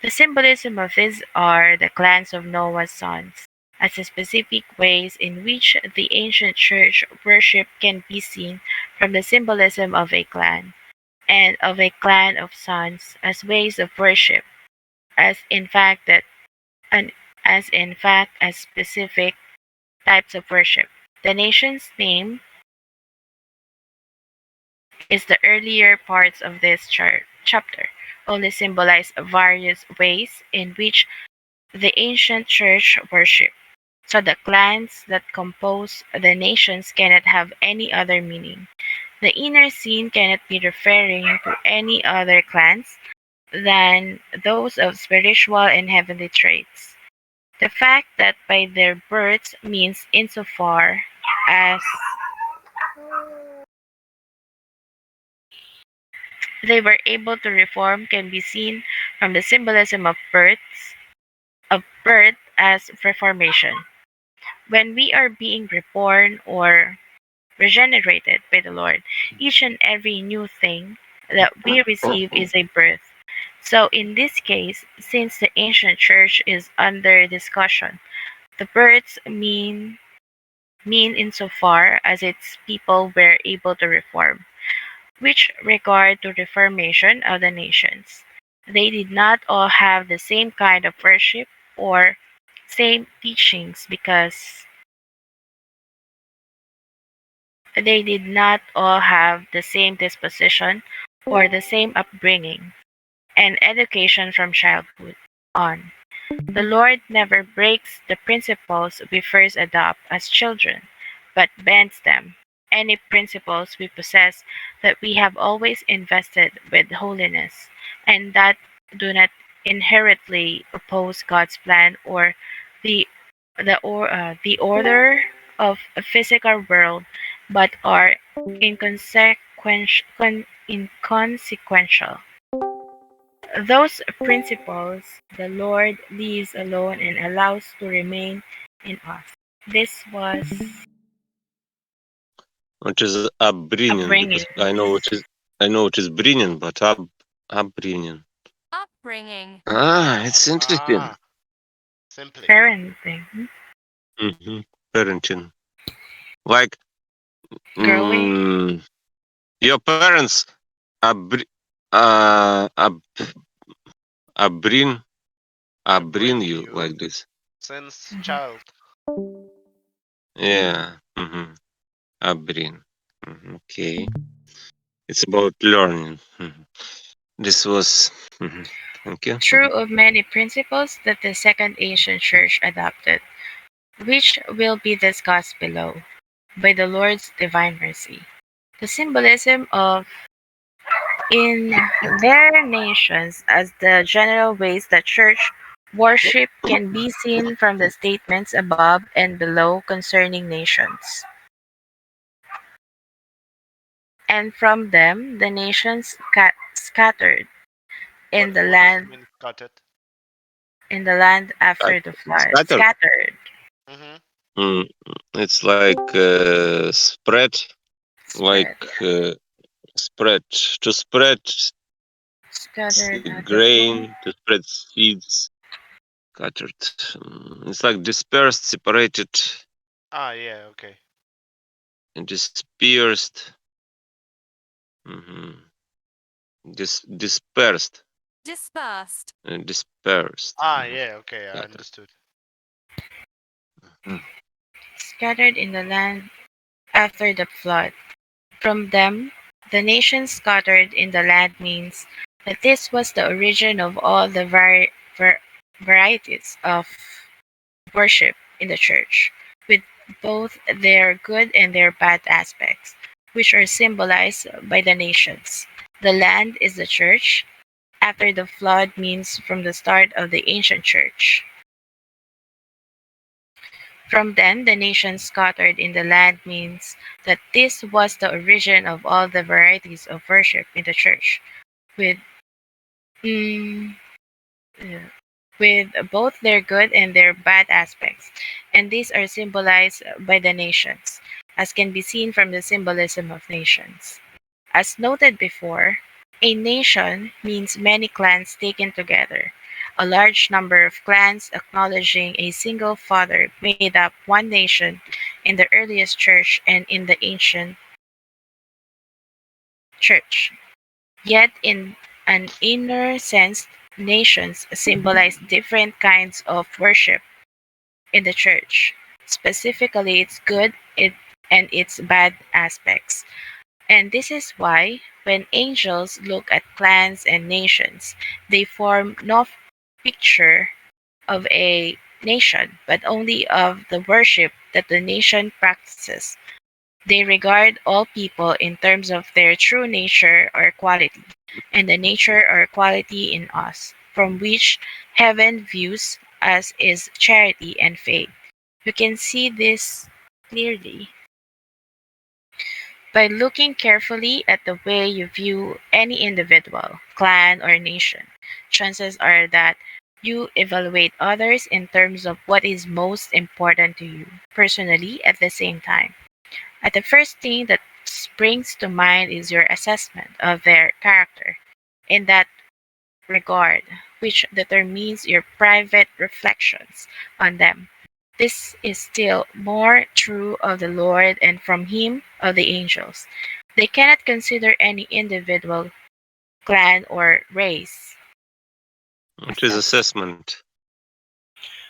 The symbolism of these are the clans of Noah's sons, as the specific ways in which the ancient church worship can be seen from the symbolism of a clan, and of a clan of sons as ways of worship, as in fact that and as in fact as specific types of worship. The nation's name is the earlier parts of this chapter only symbolize various ways in which the ancient church worshiped. So the clans that compose the nations cannot have any other meaning. The inner scene cannot be referring to any other clans than those of spiritual and heavenly traits. The fact that by their births means insofar as they were able to reform can be seen from the symbolism of birth as reformation. When we are being reborn or regenerated by the Lord, each and every new thing that we receive is a birth. So in this case, since the ancient church is under discussion, the births mean insofar as its people were able to reform, which regard to reformation of the nations. They did not all have the same kind of worship or same teachings because they did not all have the same disposition or the same upbringing and education from childhood on. The Lord never breaks the principles we first adopt as children, but bends them. Any principles we possess that we have always invested with holiness, and that do not inherently oppose God's plan or the the order of a physical world, but are inconsequential. Those principles the Lord leaves alone and allows to remain in us. This was Which is upbringing, because upbringing. I know it is bringing, but upbringing. Upbringing. It's interesting. Ah, simply. Parenting. Hmm. Parenting, like, Growing. mm, your parents abri- uh, ab- upbring upbring Bring you you like this. since Mhm. child. Yeah. Upbring. Okay. It's about learning. This was. Thank you. True of many principles that the Second Ancient Church adopted, which will be discussed below, by the Lord's divine mercy. The symbolism of in their nations as the general ways that church Worship can be seen from the statements above and below concerning nations. And from them the nations scattered in the What does it land mean, cut it? after the flood. Scattered. Scattered. Mm-hmm. Mm, it's like spread, like Spread. Yeah. spread to spread Scattered at the flood. grain, to spread seeds. Scattered. It's like dispersed, separated, Ah, yeah, okay. and dispersed. hmm dispersed. dispersed, Dispersed. Ah, yeah, okay, I Scattered. understood. Scattered in the land after the flood. From them the nations scattered in the land means that this was the origin of all the varieties of worship in the church, with both their good and their bad aspects, which are symbolized by the nations. The land is the church. After the flood means from the start of the ancient church. From then the nations scattered in the land means that this was the origin of all the varieties of worship in the church, with mm, uh, with both their good and their bad aspects, and these are symbolized by the nations, as can be seen from the symbolism of nations. As noted before, a nation means many clans taken together. A large number of clans acknowledging a single father made up one nation in the earliest church and in the ancient church. Yet, in an inner sense, nations symbolize different kinds of worship in the church, specifically its good and its bad aspects. And this is why, when angels look at clans and nations, they form no picture of a nation, but only of the worship that the nation practices. They regard all people in terms of their true nature or quality, and the nature or quality in us, from which heaven views us is charity and faith. We can see this clearly by looking carefully at the way you view any individual, clan, or nation. Chances are that you evaluate others in terms of what is most important to you personally at the same time. At the first thing that springs to mind is your assessment of their character in that regard, which determines your private reflections on them. This is still more true of the Lord and from Him of the angels. They cannot consider any individual, clan, or race. It is assessment.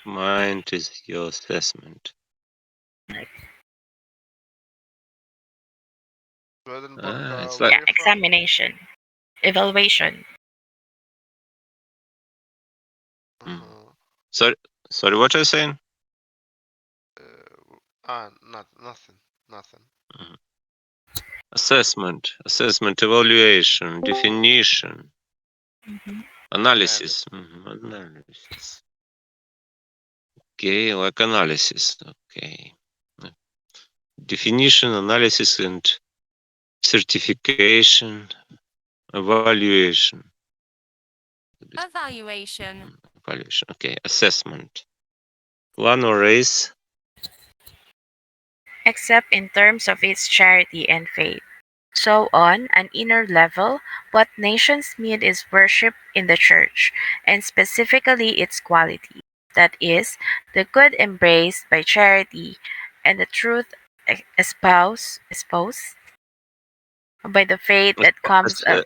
Mind is your assessment. Swedenborg, It's where like are Yeah, you from? examination, evaluation. Uh-huh. sorry. Sorry, what are you saying? Not nothing, nothing. Mhm. Assessment, evaluation, definition, Mhm. analysis. Analysis. Okay, like analysis. Okay. Definition, analysis, and certification, evaluation. evaluation, Evaluation. Okay, assessment. Plan or race. Except in terms of its charity and faith. So, on an inner level, what nations need is worship in the church, and specifically its quality. That is, the good embraced by charity, and the truth espoused by the faith that comes of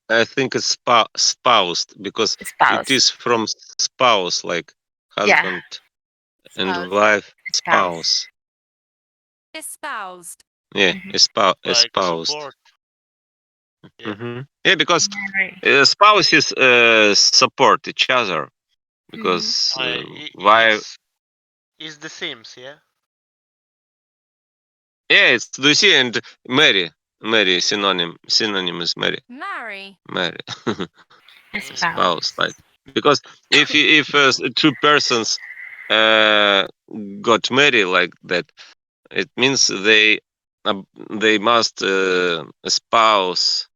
I think it's spoused because it espoused. is from spouse, like Yeah, husband and spouse, wife, spouse. spouse. espoused, Yeah, Mm-hmm. Like espoused. support. Yeah. Yeah, because Right. spouses support each other Mm-hmm. because wife. It's the same, yeah. Yeah, it's Lucy and Mary. Mary synonym is Mary. marry, Mary. A Mm-hmm. Spouse, spouse. like because if two persons uh, got married like that, it means they must espouse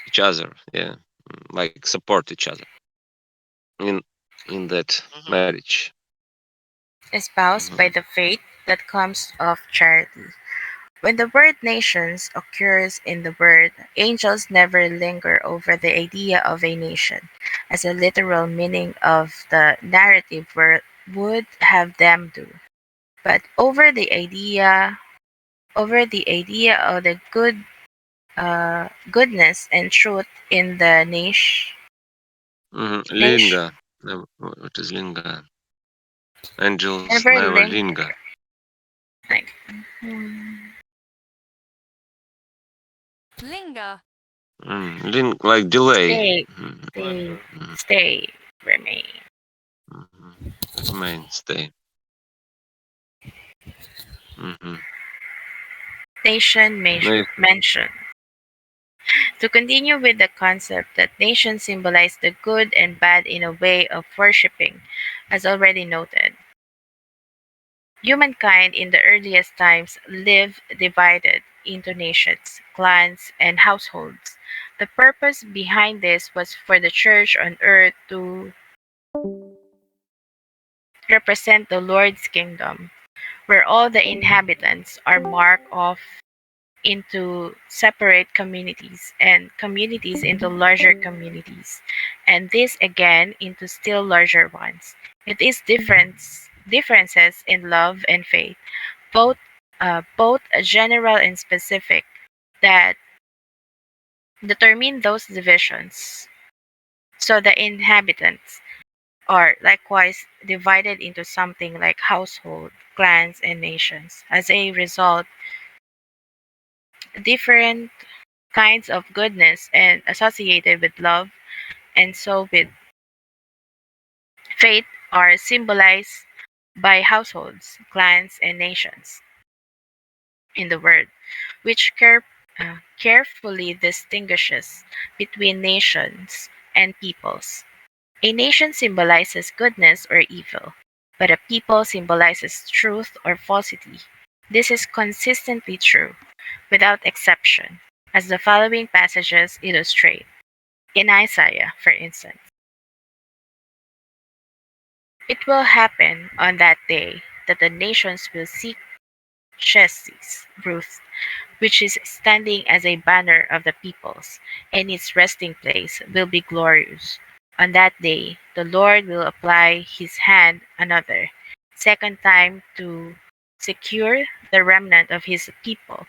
each other, yeah, like support each other in that Hmm. marriage. Espoused by Mhm. the faith that comes of charity. When the word nations occurs in the word, angels never linger over the idea of a nation, as a literal meaning of the narrative would have them do, but over the idea of the goodness and truth in the nation Linga. What is linga? Angels never never linger. linga. Like, hmm, linger, Like delay. stay, Mhm, stay, Linger. mhm, stay, remain. mhm. Remain, stay. Mhm. Nation Nice. mention. To continue with the concept that nations symbolize the good and bad in a way of worshipping, as already noted, humankind in the earliest times lived divided into nations, clans, and households. The purpose behind this was for the church on earth to represent the Lord's kingdom, where all the inhabitants are marked off into separate communities and communities into larger communities and this again into still larger ones. It is differences in love and faith, both both general and specific, that determine those divisions. So the inhabitants are likewise divided into something like household, clans, and nations. As a result, different kinds of goodness and associated with love and so with faith are symbolized by households, clans, and nations in the word, which carefully distinguishes between nations and peoples. A nation symbolizes goodness or evil, but a people symbolizes truth or falsity. This is consistently true, without exception, as the following passages illustrate. In Isaiah, for instance, it will happen on that day that the nations will seek Jesse's Ruth, which is standing as a banner of the peoples, and its resting place will be glorious. On that day, the Lord will apply his hand another, second time to secure the remnant of his people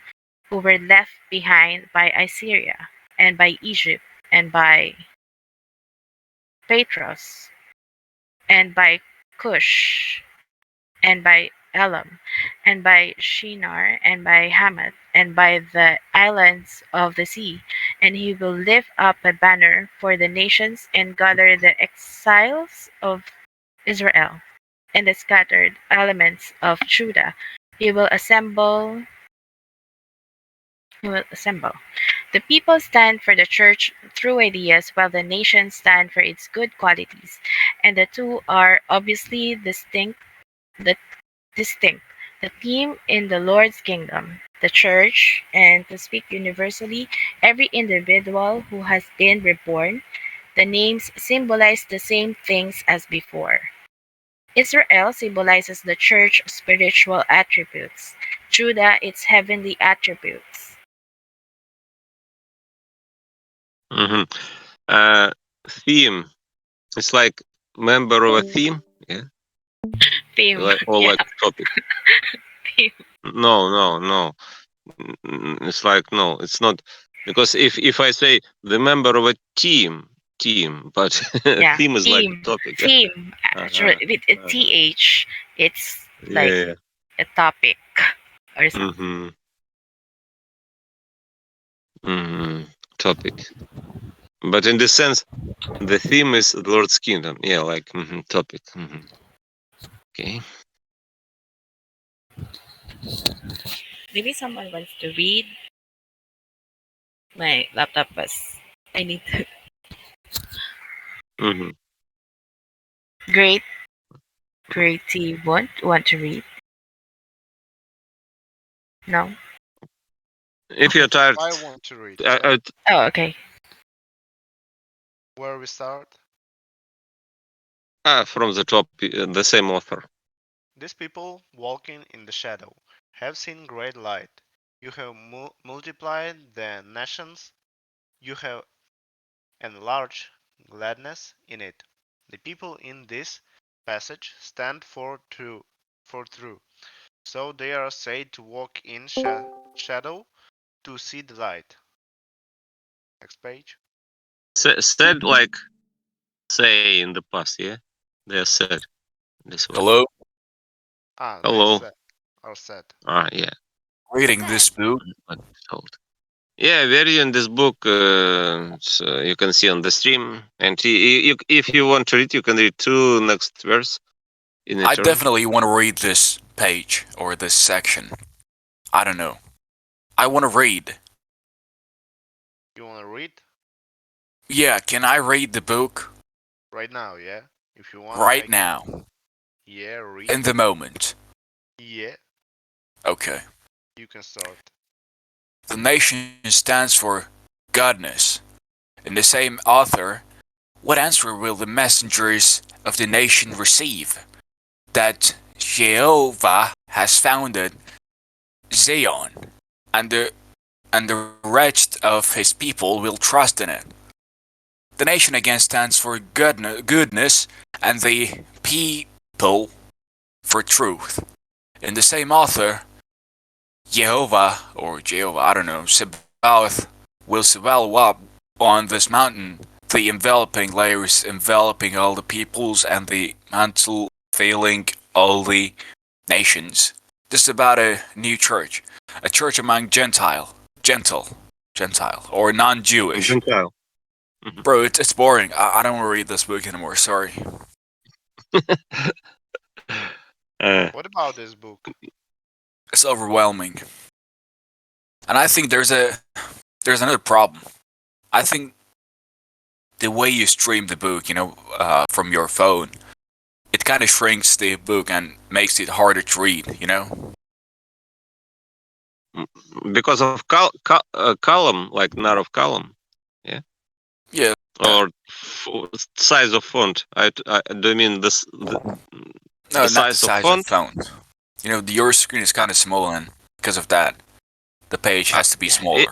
who were left behind by Assyria, and by Egypt, and by Patros, and by Cush, and by Elam, and by Shinar, and by Hamath, and by the islands of the sea. And he will lift up a banner for the nations and gather the exiles of Israel and the scattered elements of Judah. He will assemble. He will assemble. The people stand for the church through ideas, while the nation stand for its good qualities, and the two are obviously The distinct. The theme in the Lord's kingdom, the church, and to speak universally, every individual who has been reborn, the names symbolize the same things as before. Israel symbolizes the church's spiritual attributes, Judah its heavenly attributes. Mhm. Uh, Theme. It's like member of a theme. Yeah. Theme, Like or yeah, like topic. theme, No. It's like no. It's not because if I say the member of a team, but yeah, theme is like theme, topic. theme. Actually, Uh-huh. with a Uh-huh. th, it's Yeah. like Yeah. a topic or something. Mm-hmm. Mm-hmm. Topic. But in this sense, the theme is the Lord's kingdom. Yeah, like topic. Okay. Maybe someone wants to read. My laptop was. I need to. Mm-hmm. Great, T. Want to read? No. If you're tired, I want to read. I, Yeah. I, Oh, okay. Where we start? from the top, the same author. These people walking in the shadow have seen great light. You have multiplied the nations. You have enlarged gladness in it. The people in this passage stand for true. So they are said to walk in shadow to see the light. Next page. Said like say in the past, yeah? They are said this way. Hello, Ah, they Hello. said or said. Yeah. reading Said. this book. But told. Yeah, we're reading this book. So you can see on the stream, and if you want to read, you can read two next verse in a I turn. definitely want to read this page or this section. I don't know. I want to read. You wanna read Yeah, can I read the book right now? Yeah. If you want, right I can. now, Yeah, read. in the moment? Yeah, Okay. you can start. The nation stands for godness. In the same author, what answer will the messengers of the nation receive? That Jehovah has founded Zion, and the rest of his people will trust in it. The nation again stands for goodness, and the people for truth. In the same author, Jehovah, I don't know, Sabaoth will swallow up on this mountain the enveloping layers enveloping all the peoples and the mantle veiling all the nations. This is about a new church, a church among Gentile, or non-Jewish. Gentile. Bro, it's boring. I don't want to read this book anymore. Sorry. What about this book? It's overwhelming. And I think there's another problem. I think the way you stream the book, from your phone, it kind of shrinks the book and makes it harder to read, Because of column, like narrow column, yeah, Yeah. or size of font. I do you mean this No, the not the size of size of font? font. Your screen is kind of small, and because of that, the page has to be smaller.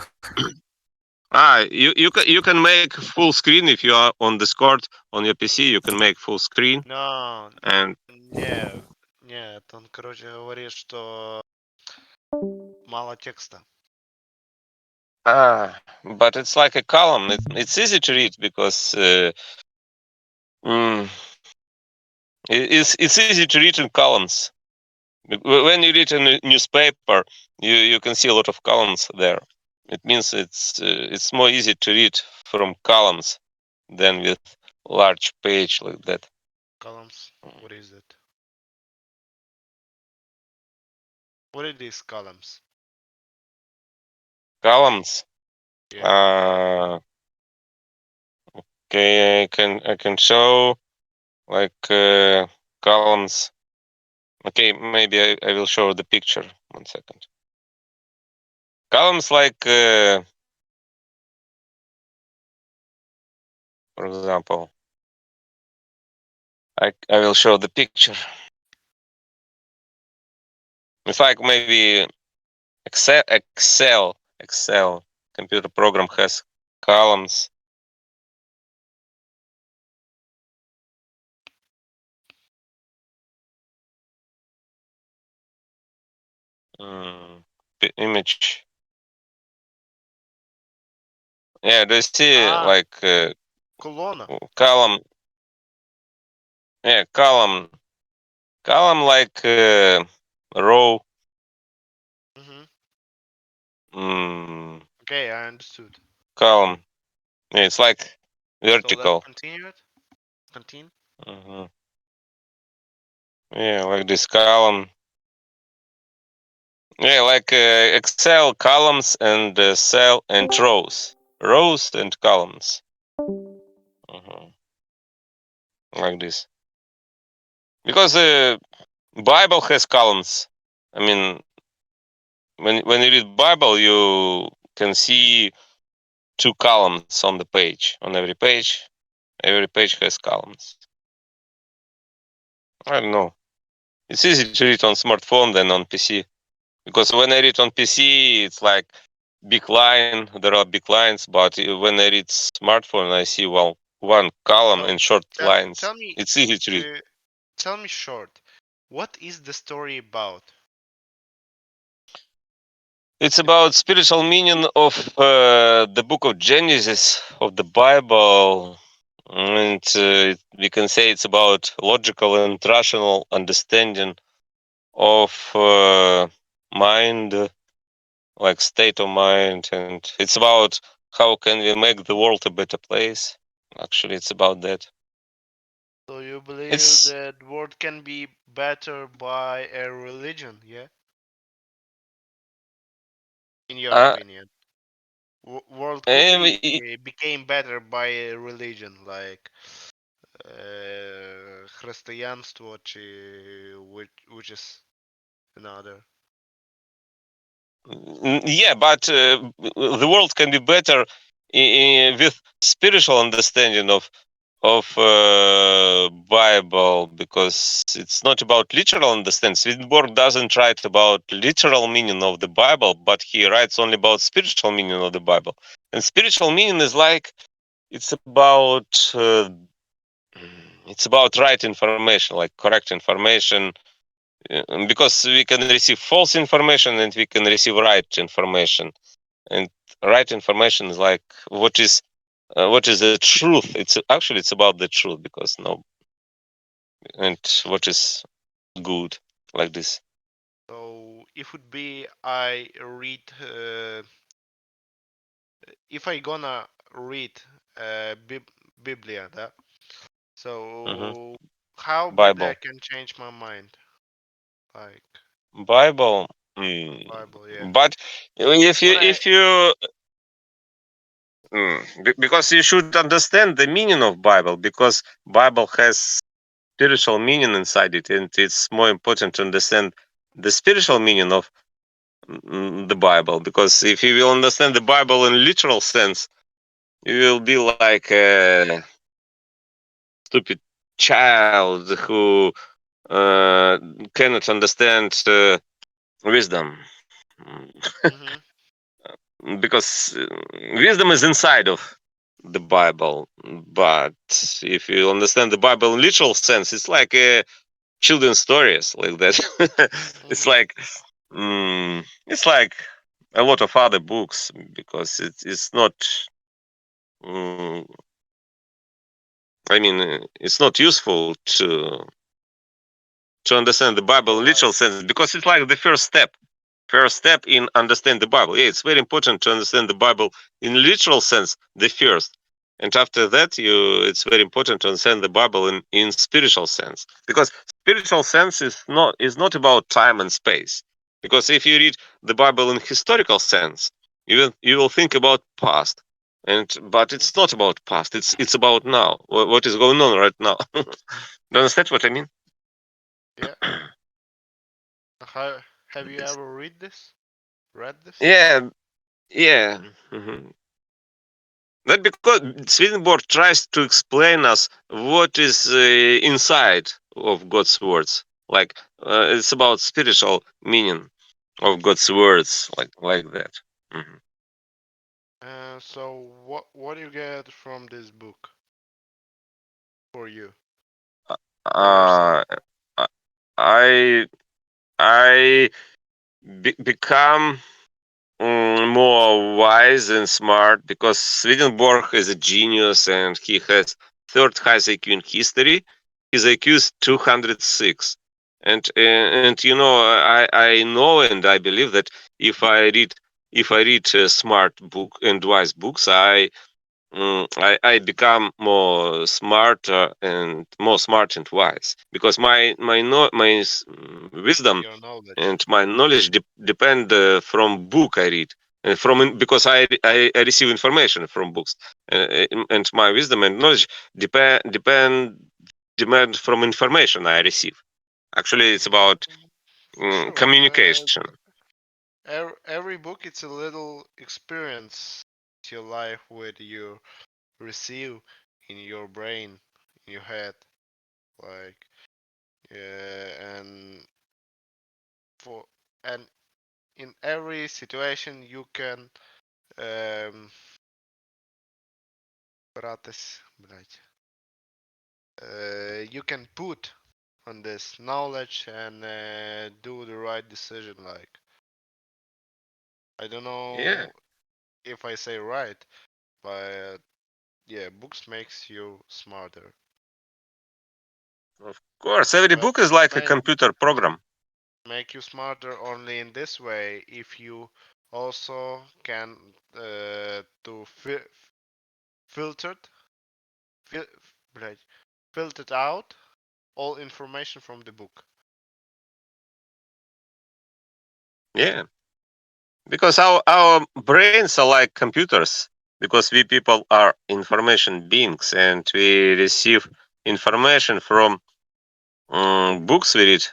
You can make full screen if you are on Discord on your PC. You can make full screen No, and нет, он, короче, говорит, что мало текста. but it's like a column. It's easy to read because it's easy to read in columns. When you read a newspaper, you can see a lot of columns there. It means it's more easy to read from columns than with large page like that. Columns. What is it? What are these columns? Columns. Yeah. Okay, I can show like columns. Okay, maybe I will show the picture. 1 second. Columns like, for example, I will show the picture. It's like maybe Excel computer program has columns. The image. Yeah, do you see like Колонна. column? Yeah, column like row. Mm-hmm. Okay, I understood. Column. Yeah, it's like So let's vertical. continue it. Continue. Yeah, like this column. Yeah, like Excel columns and cell and rows and columns. Like this. Because the Bible has columns. I mean, when you read Bible, you can see two columns on the page. On every page has columns. I don't know. It's easy to read on smartphone than on PC. Because when I read on PC, it's like big line. There are big lines, but when I read smartphone, I see one column So and short tell lines. tell me It's easy to read. uh, tell me short. What is the story about? It's The book. about spiritual meaning of the book of Genesis of the Bible, and we can say it's about logical and rational understanding of mind, like state of mind, and it's about how can we make the world a better place. Actually, it's about that. So you believe It's that world can be better by a religion, yeah? In your uh, opinion, world could be eh, became better by a religion like християнство, which is another. yeah, but the world can be better with spiritual understanding of Bible, because it's not about literal understanding. Swedenborg doesn't write about literal meaning of the Bible, but he writes only about spiritual meaning of the Bible. And spiritual meaning is like it's about right information, like correct information, because we can receive false information and we can receive right information. And right information is like what is the truth. It's about the truth, because no, and what is good, like this. So if it be I read, if I gonna read Biblia, да? Hmm. So how Biblia Bible. can change my mind? Like Bible. Bible, yeah. But When I if you because you should understand the meaning of Bible, because Bible has spiritual meaning inside it, and it's more important to understand the spiritual meaning of the Bible. Because if you will understand the Bible in literal sense, you will be like a stupid child who cannot understand wisdom. mhm, Because wisdom is inside of the Bible. But if you understand the Bible in literal sense, it's like children's stories like that. It's mhm. like it's like a lot of other books, because it's not. Mm, I mean, it's not useful to understand the In Bible your in literal life. sense, because it's like the first step in understand the Bible. Yeah, it's very important to understand the Bible in literal sense, the first. And after that, it's very important to understand the Bible in spiritual sense. Because spiritual sense is not about time and space. Because if you read the Bible in historical sense, you will think about past. But Mhm. it's not about past, it's about now. What is going on right now. Do you understand what I mean? Yeah. Have you ever read this? Read this? Yeah, yeah. That because Swedenborg tries to explain us what is inside of God's words. Like it's about spiritual meaning of God's words, like that. Mhm. So what do you get from this book for you, for yourself? Uh, I I become more wise and smart, because Swedenborg is a genius and he has third highest IQ in history. His IQ is 206, and I know and I believe that if I read a smart book and wise books, I become more smarter and more smart and wise, because wisdom Your knowledge. and my knowledge depend from book I read, because I receive information from books, and my wisdom and knowledge depend demand from information I receive. Actually, it's about Sure, communication. every book it's a little experience your life what you receive in your brain, in your head, like and for and in every situation you can братась, блядь, you can put on this knowledge and do the right decision. Like I don't Yeah, know if I say right, but yeah, books makes you smarter. of course. Every But book is like a make computer program. make you smarter only in this way if you also can to filtered fil- блядь, filtered out all information from the book. Yeah, because our brains are like computers. Because we people are information beings, and we receive information from books we read,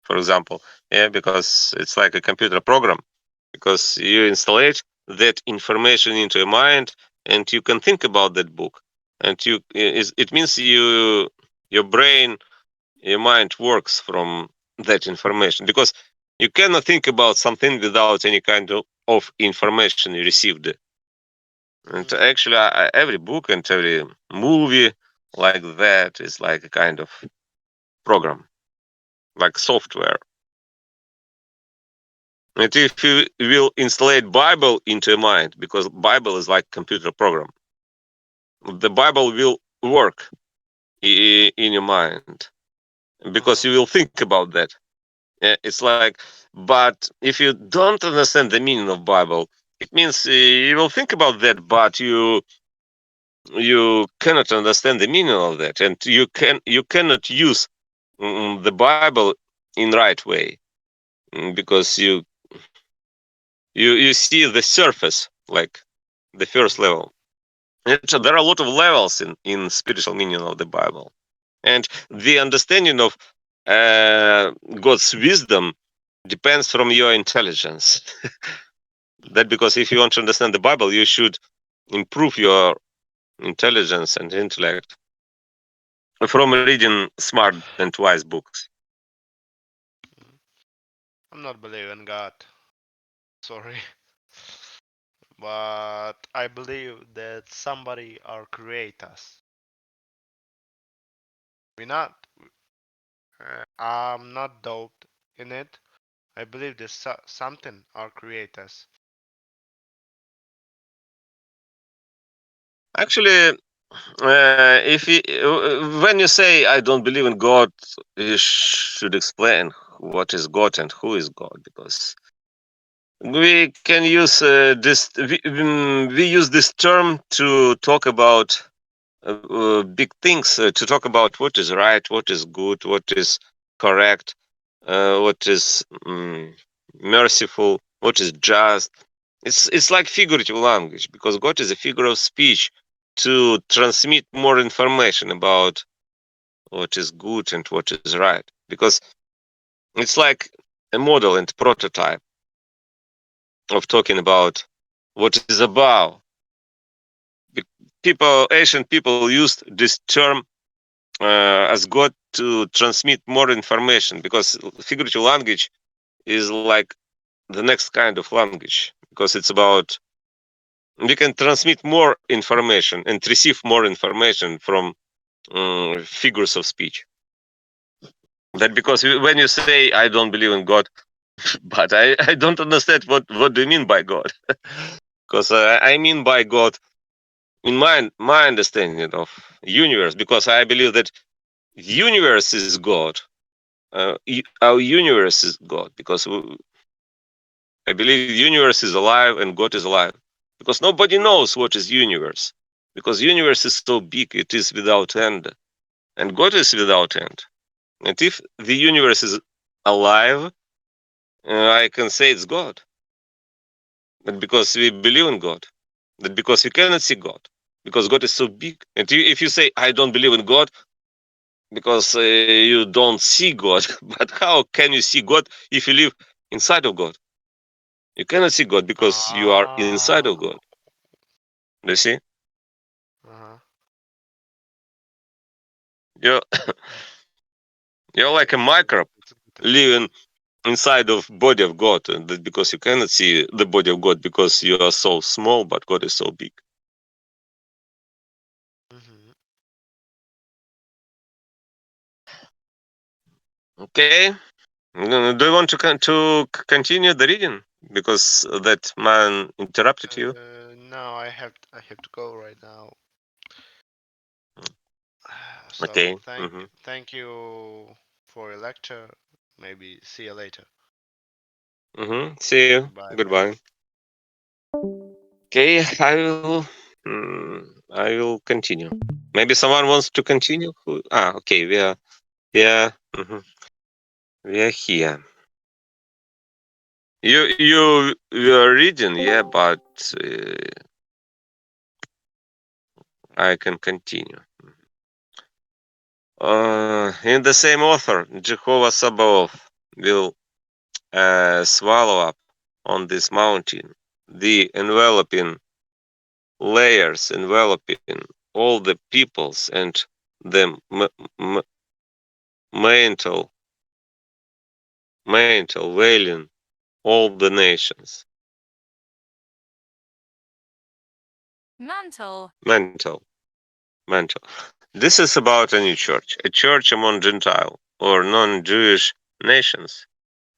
for example. Yeah, because it's like a computer program. Because you installate that information into your mind, and you can think about that book, and it means your brain, your mind works from that information, because you cannot think about something without any kind of information you received. And Mm, actually, every book and every movie like that is like a kind of program, like software. And if you will install Bible into your mind, because Bible is like computer program, the Bible will work in your mind, because uh-huh. you will think about that. It's like, but if you don't understand the meaning of Bible, it means you will think about that, but you cannot understand the meaning of that, and you cannot use the Bible in right way, because you see the surface, like the first Mm, level. There are a lot of levels in spiritual meaning of the Bible, and the understanding of God's wisdom depends from your intelligence. That because if you want to understand the Bible, you should improve your intelligence and intellect from reading smart and wise books. I'm not believing God. Sorry, but I believe that somebody are create us. We not. I'm not doubt in it. I believe there's something our creators. Actually, if you, when you say I don't believe in God, you should explain what is God and who is God, because we can use this. We use this term to talk about big things, to talk about what is right, what is good, what is correct, what is merciful, what is just. It's like figurative language, because God is a figure of speech to transmit more information about what is good and what is right. Because it's like a model and prototype of talking about what is above. Ancient people used this term as God to transmit more information, because figurative language is like the next kind of language, because it's about we can transmit more information and receive more information from figures of speech. That because when you say I don't believe in God, but I don't understand what do you mean by God, because I mean by God in my understanding of universe, because I believe that universe is God. Our universe is God, because I believe universe is alive and God is alive, because nobody knows what is universe, because universe is so big, it is without end, and God is without end. And if the universe is alive, I can say it's God, but because we believe in God, that because we cannot see God, because God is so big. And if you say I don't believe in God, because you don't see God. But how can you see God if you live inside of God? You cannot see God because you are inside of Ah. God. Do you see? Uh-huh. You're you're like a microbe That's good to know. living inside of body of God, and that because you cannot see the body of God because you are so small, but God is so big. Hmm. Okay. Do you want to continue the reading because that man interrupted you? No, I have to go right now. So Okay. Hmm. thank you for your lecture. Maybe see you later. See you. Goodbye, bye. Goodbye. Okay, I will continue. Maybe someone wants to continue. Okay, we are here. You are reading, yeah, but I can continue. In the same author, Jehovah Sabaoth will swallow up on this mountain the enveloping layers enveloping all the peoples and the mantle veiling all the nations. Mantle. Mantle, mantle. This is about a new church, a church among Gentile or non-Jewish nations.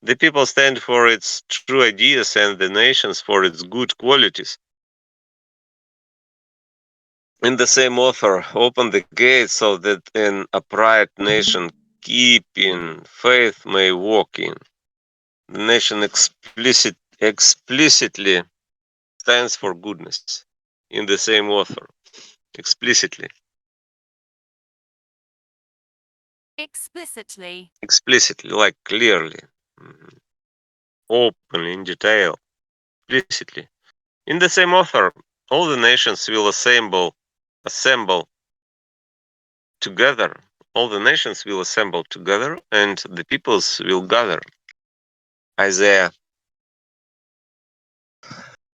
The people stand for its true ideas and the nations for its good qualities. In the same author, open the gates so that an upright nation keeping faith may walk in. The nation explicitly stands for goodness. In the same author, explicitly, like clearly, openly, in detail, explicitly. In the same author, all the nations will assemble together. All the nations will assemble together, and the peoples will gather. Isaiah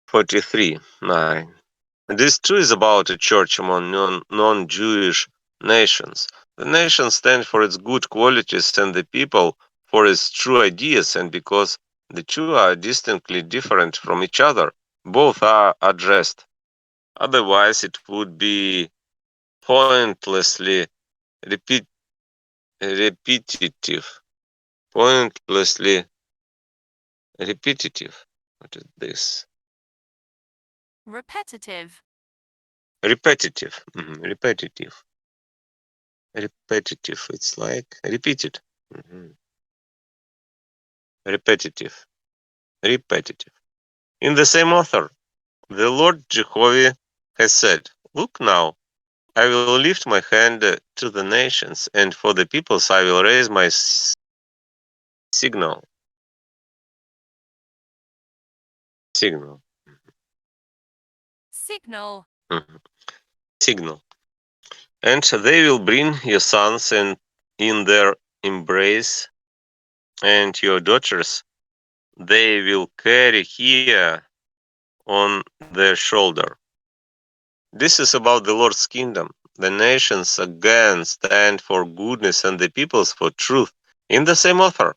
43:9. This too is about a church among non-Jewish nations. The nation stands for its good qualities and the people for its true ideas, and because the two are distinctly different from each other, both are addressed. Otherwise, it would be pointlessly repetitive. Pointlessly repetitive. What is this? Repetitive. Repetitive. Repetitive. Repetitive. It's like repeated. Repetitive. Repetitive. In the same author, the Lord Jehovah has said, "Look now, I will lift my hand to the nations, and for the peoples I will raise my signal." Signal. Signal. Mhm. Signal. And they will bring your sons in their embrace, and your daughters they will carry here on their shoulder. This is about the Lord's kingdom. The nations again stand for goodness and the peoples for truth. In the same author,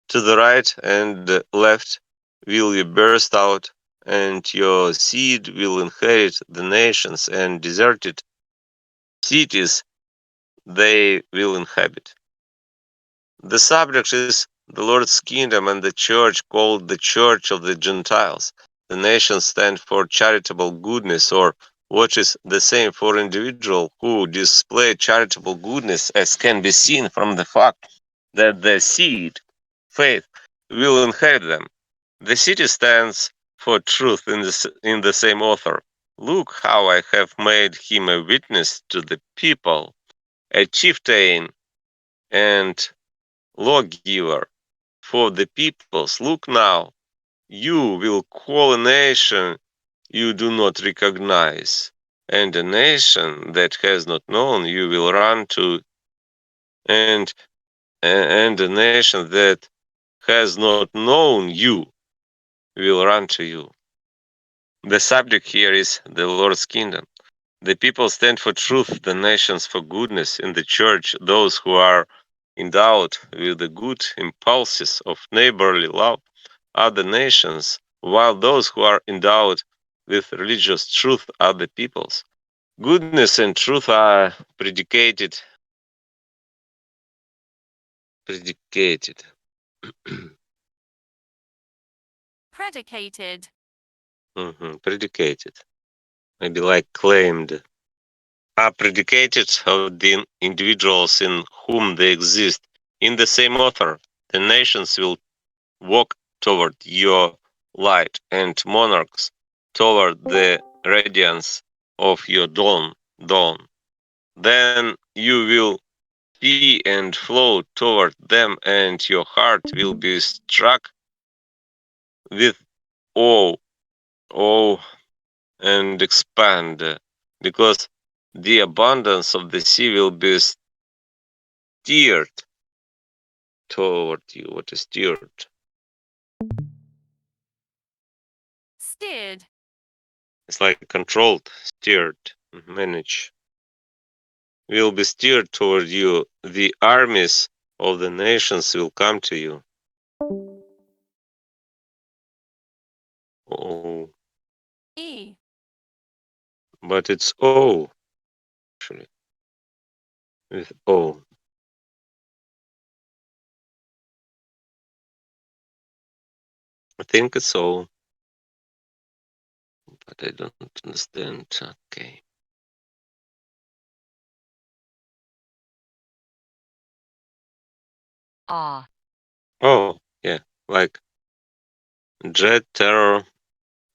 to the right and left will you burst out, and your seed will inherit the nations, and deserted cities they will inhabit. The subject is the Lord's kingdom and the church called the Church of the Gentiles. The nations stand for charitable goodness, or what is the same for individuals who display charitable goodness, as can be seen from the fact that the seed, faith, will inherit them. The city stands for truth in the same author. Look how I have made him a witness to the people, a chieftain and lawgiver for the peoples. Look now, you will call a nation you do not recognize, and a nation that has not known you will run to and a nation that has not known you will run to you. The subject here is the Lord's kingdom. The people stand for truth, the nations for goodness. In the church, those who are endowed with the good impulses of neighborly love are the nations, while those who are endowed with religious truth are the peoples. Goodness and truth are predicated, Predicated. predicated, maybe like claimed, are predicated of the individuals in whom they exist. In the same author, the nations will walk toward your light, and monarchs toward the radiance of your dawn. Then you will see and flow toward them, and your heart will be struck with awe, awe and expand, because the abundance of the sea will be steered toward you. What is steered? Steered. It's like controlled, steered, managed. Will be steered toward you. The armies of the nations will come to you. Oh, E. but it's O, actually, with O. I think it's O, but I don't understand. Okay. Ah. Oh, yeah, like dread, terror,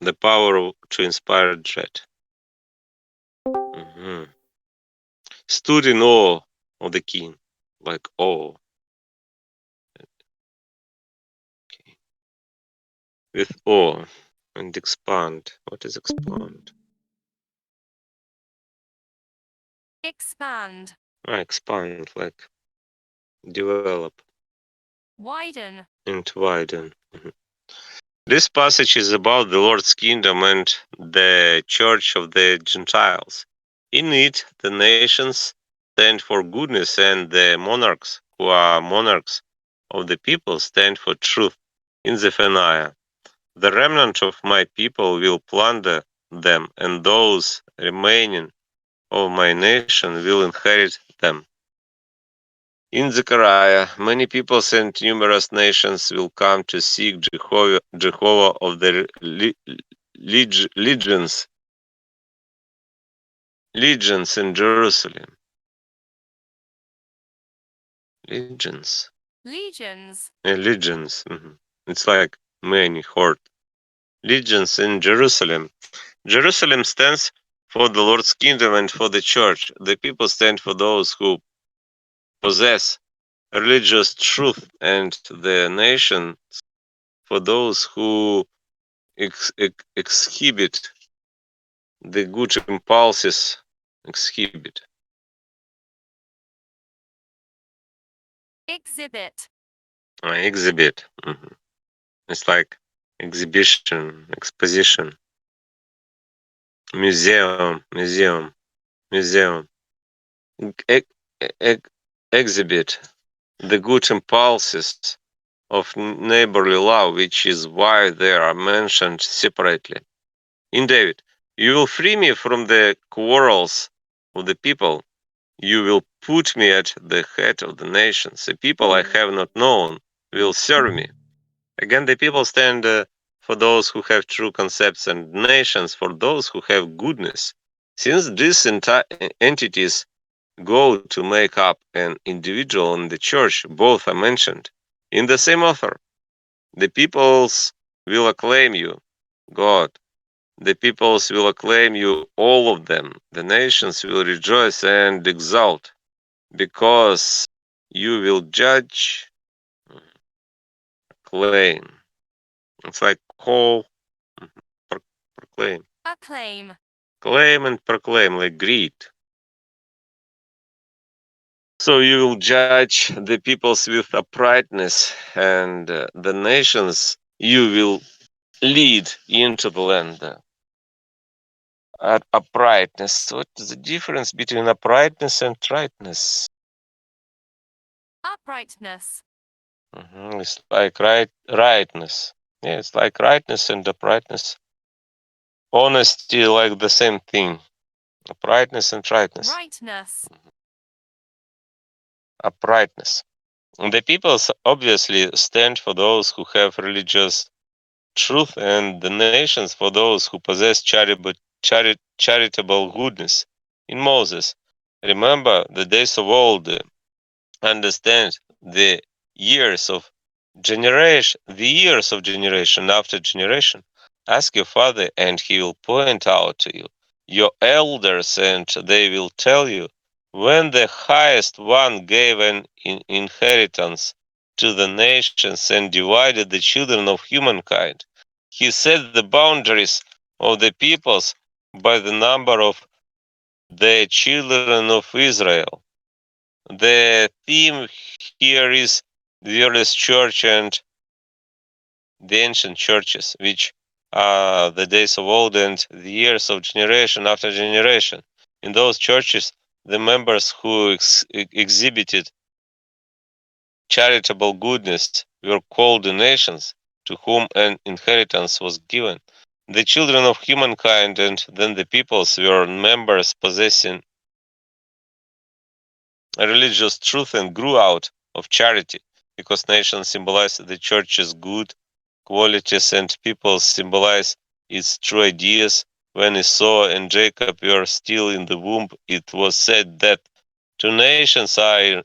the power to inspire dread. hmm Stood in awe of the king, like awe. Okay. With awe and expand. What is expand? Expand. Expand, like develop Widen. and widen. This passage is about the Lord's kingdom and the church of the Gentiles. In it, the nations stand for goodness, and the monarchs, who are monarchs of the people, stand for truth. In Zephaniah, the remnant of my people will plunder them, and those remaining of my nation will inherit them. In Zechariah, many peoples and numerous nations will come to seek Jehovah of the legions in Jerusalem. Legions. Legions. Legions. It's like many horde. Legions in Jerusalem. Jerusalem stands for the Lord's kingdom and for the church. The people stand for those who possess religious truth, and the nation for those who exhibit the good impulses. Exhibit. Exhibit. Exhibit. It's like exhibition, exposition, museum. E- exhibit the good impulses of neighborly love, which is why they are mentioned separately. In David, you will free me from the quarrels of the people. You will put me at the head of the nations. The people I have not known will serve me. Again, the people stand for those who have true concepts, and nations for those who have goodness. Since these entities go to make up an individual in the church, both are mentioned in the same author. The peoples will acclaim you, God. The peoples will acclaim you, all of them. The nations will rejoice and exult, because you will judge, claim. It's like call, proclaim. Acclaim. Claim and proclaim, like greet. So you will judge the peoples with uprightness, and the nations you will lead into the land. Uprightness. What is the difference between uprightness and rightness? Uprightness. It's like rightness. Yeah, it's like rightness and uprightness. Honesty, like the same thing. Uprightness and rightness. Rightness. Uprightness. The peoples obviously stand for those who have religious truth, and the nations for those who possess charitable goodness. In Moses, remember the days of old, understand the years of generation after generation. Ask your father, and he will point out to you your elders, and they will tell you when the highest one gave an inheritance to the nations and divided the children of humankind. He set the boundaries of the peoples by the number of the children of Israel. The theme here is the earliest church and the ancient churches, which are the days of old and the years of generation after generation. In those churches, the members who exhibited charitable goodness were called the nations to whom an inheritance was given. The children of humankind and then the peoples were members possessing religious truth and grew out of charity, because nations symbolize the church's good qualities and peoples symbolize its true ideas. When Esau and Jacob were still in the womb, it was said that two nations are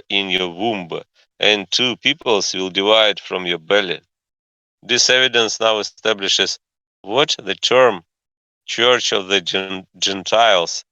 in your womb, and two peoples will divide from your belly. This evidence now establishes what the term Church of the Gentiles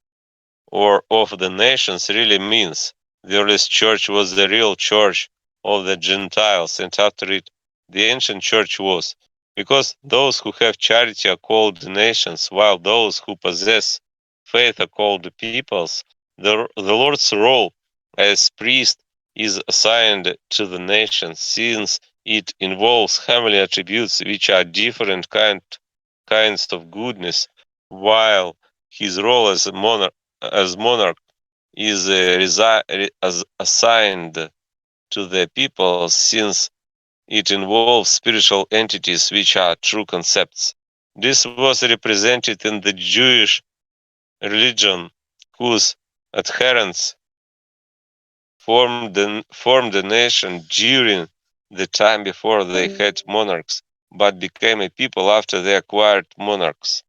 or of the nations really means. The earliest church was the real church of the Gentiles, and after it, the ancient church was. Because those who have charity are called the nations, while those who possess faith are called the peoples, the Lord's role as priest is assigned to the nations, since it involves heavenly attributes which are different kinds of goodness, while his role as monarch is assigned to the people, since it involves spiritual entities which are true concepts. This was represented in the Jewish religion, whose adherents formed the nation during the time before they had monarchs, but became a people after they acquired monarchs.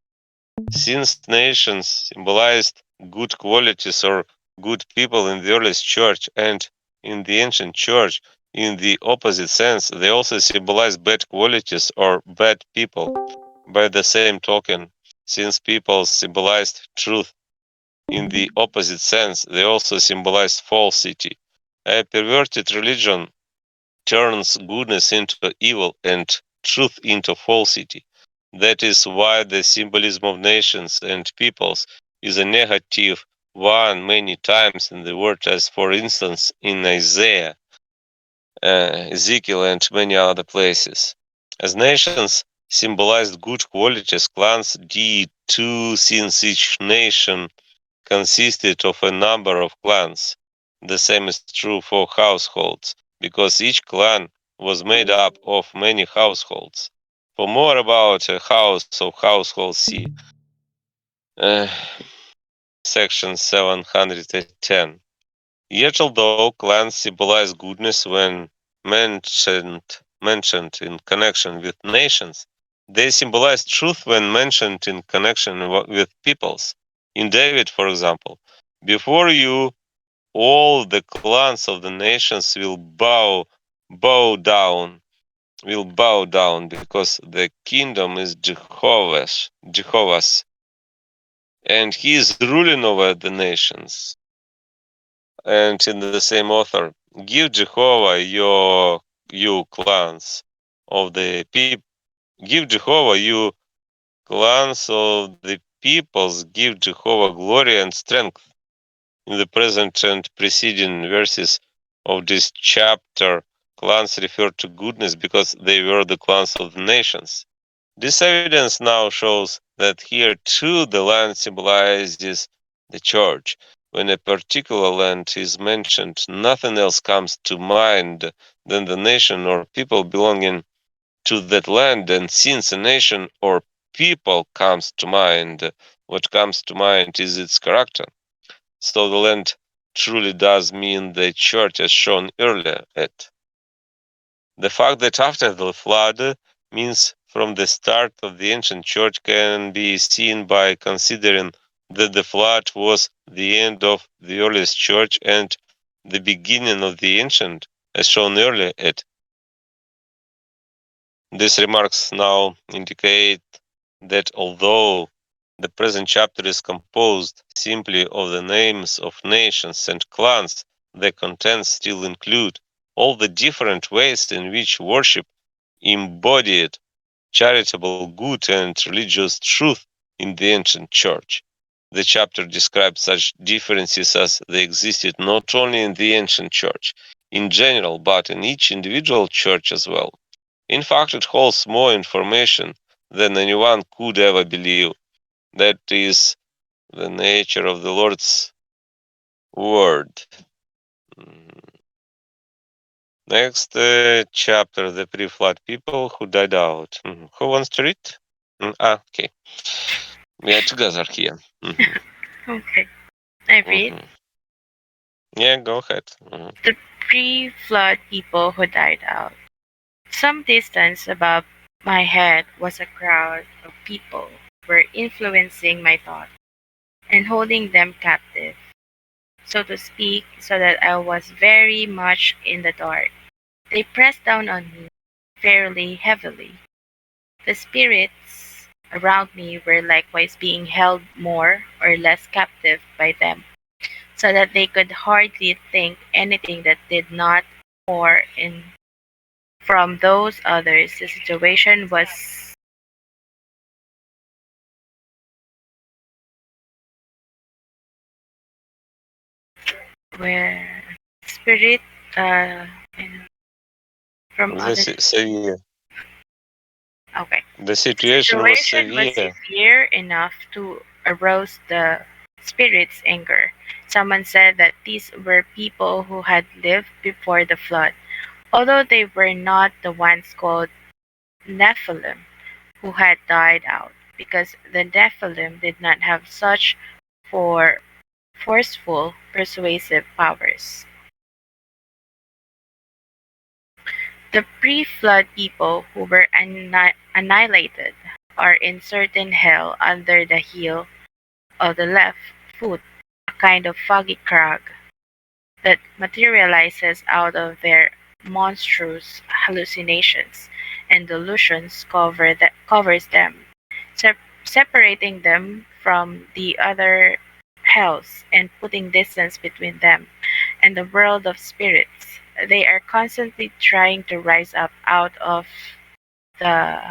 Since nations symbolized good qualities or good people in the earliest church and in the ancient church, in the opposite sense, they also symbolize bad qualities or bad people. By the same token, since people symbolized truth in the opposite sense, they also symbolize falsity. A perverted religion turns goodness into evil and truth into falsity. That is why the symbolism of nations and peoples is a negative one many times in the word, as for instance in Isaiah, Ezekiel, and many other places. As nations symbolized good qualities, clans did too, since each nation consisted of a number of clans. The same is true for households, because each clan was made up of many households. For more about a house of household, see uh, section 710. Yet although clans symbolize goodness when mentioned in connection with nations, they symbolize truth when mentioned in connection with peoples. In David, for example, before you all the clans of the nations bow down will bow down, because the kingdom is Jehovah's, and he is ruling over the nations. And in the same author, give Jehovah you clans of the people, give Jehovah you clans of the peoples, give Jehovah glory and strength. In the present and preceding verses of this chapter, clans refer to goodness because they were the clans of the nations. This evidence now shows that here too the land symbolizes the church. When a particular land is mentioned, nothing else comes to mind than the nation or people belonging to that land, and since a nation or people comes to mind, what comes to mind is its character. So the land truly does mean the church as shown earlier at. The fact that after the flood means from the start of the ancient church can be seen by considering that the flood was the end of the earliest church and the beginning of the ancient, as shown earlier at. These remarks now indicate that although the present chapter is composed simply of the names of nations and clans, the contents still include all the different ways in which worship embodied charitable good and religious truth in the ancient church. The chapter describes such differences as they existed not only in the ancient church in general, but in each individual church as well. In fact, it holds more information than anyone could ever believe. That is the nature of the Lord's word. Next chapter, the pre-flood people who died out. Who wants to read? Okay. We are together here. Okay, I read. Yeah, go ahead. The pre-flood people who died out. Some distance above my head was a crowd of people who were influencing my thoughts and holding them captive, so to speak, so that I was very much in the dark. They pressed down on me fairly heavily. The spirits around me were likewise being held more or less captive by them, so that they could hardly think anything that did not pour in from those others. The situation was where spirit uh from other Severe. okay. The The situation was situation was severe. severe enough to arouse the spirit's anger. Someone said that these were people who had lived before the flood, although they were not the ones called Nephilim who had died out, because the Nephilim did not have such for forceful, persuasive powers. The pre-flood people who were annihilated are in certain hell under the heel of the left foot, a kind of foggy crag that materializes out of their monstrous hallucinations and delusions covers them, separating them from the other hells and putting distance between them and the world of spirits. They are constantly trying to rise up out of the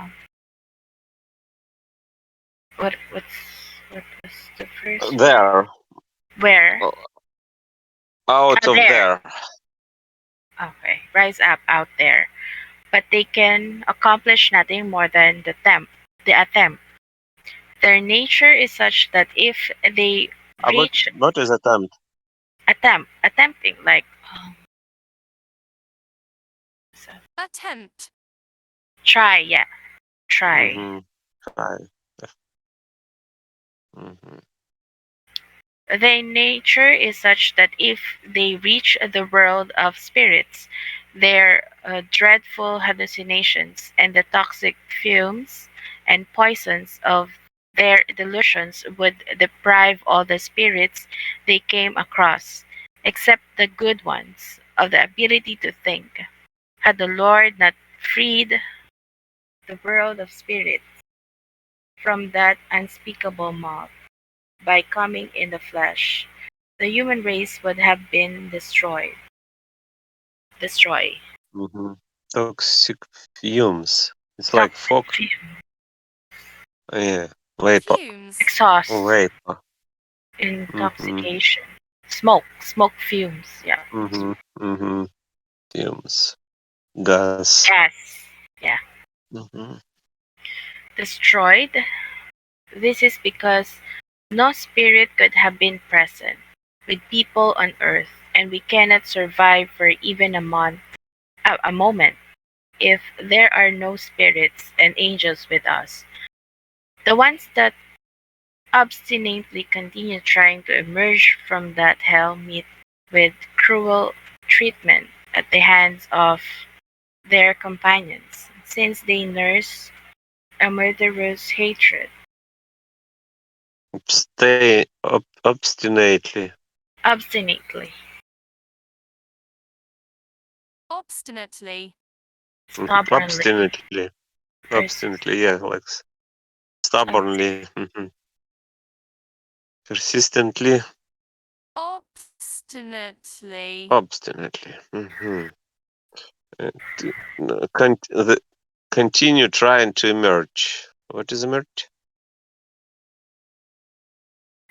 what was the first one? There. Where? Out of There. there. Okay, rise up out there. But they can accomplish nothing more than the attempt. Their nature is such that if they reach What is attempt? attempting like Attempt. try, yeah, try. Try. Mhm. Their nature is such that if they reach the world of spirits, their dreadful hallucinations and the toxic fumes and poisons of their delusions would deprive all the spirits they came across, except the good ones, of the ability to think. Had the Lord not freed the world of spirits from that unspeakable mob by coming in the flesh, the human race would have been destroyed. Destroy. Mhm. Toxic fumes. It's like Toxic fog. Yeah. Vapor. Fumes. exhaust, Vapor. intoxication. Smoke fumes. Yeah. Mm-hmm. Mm-hmm. Fumes. Gas. Gas. Yeah. Mm-hmm. Destroyed. This is because no spirit could have been present with people on earth, and we cannot survive for even a moment, if there are no spirits and angels with us. The ones that obstinately continue trying to emerge from that hell meet with cruel treatment at the hands of their companions, since they nurse a murderous hatred. Stay obstinately. Obstinately, Obstinately. stubbornly, Obstinately. persist. Obstinately, yeah, like stubbornly. Mhm. Persistently. Obstinately. Obstinately. Mm-hmm. Continue trying to emerge. What is emerge?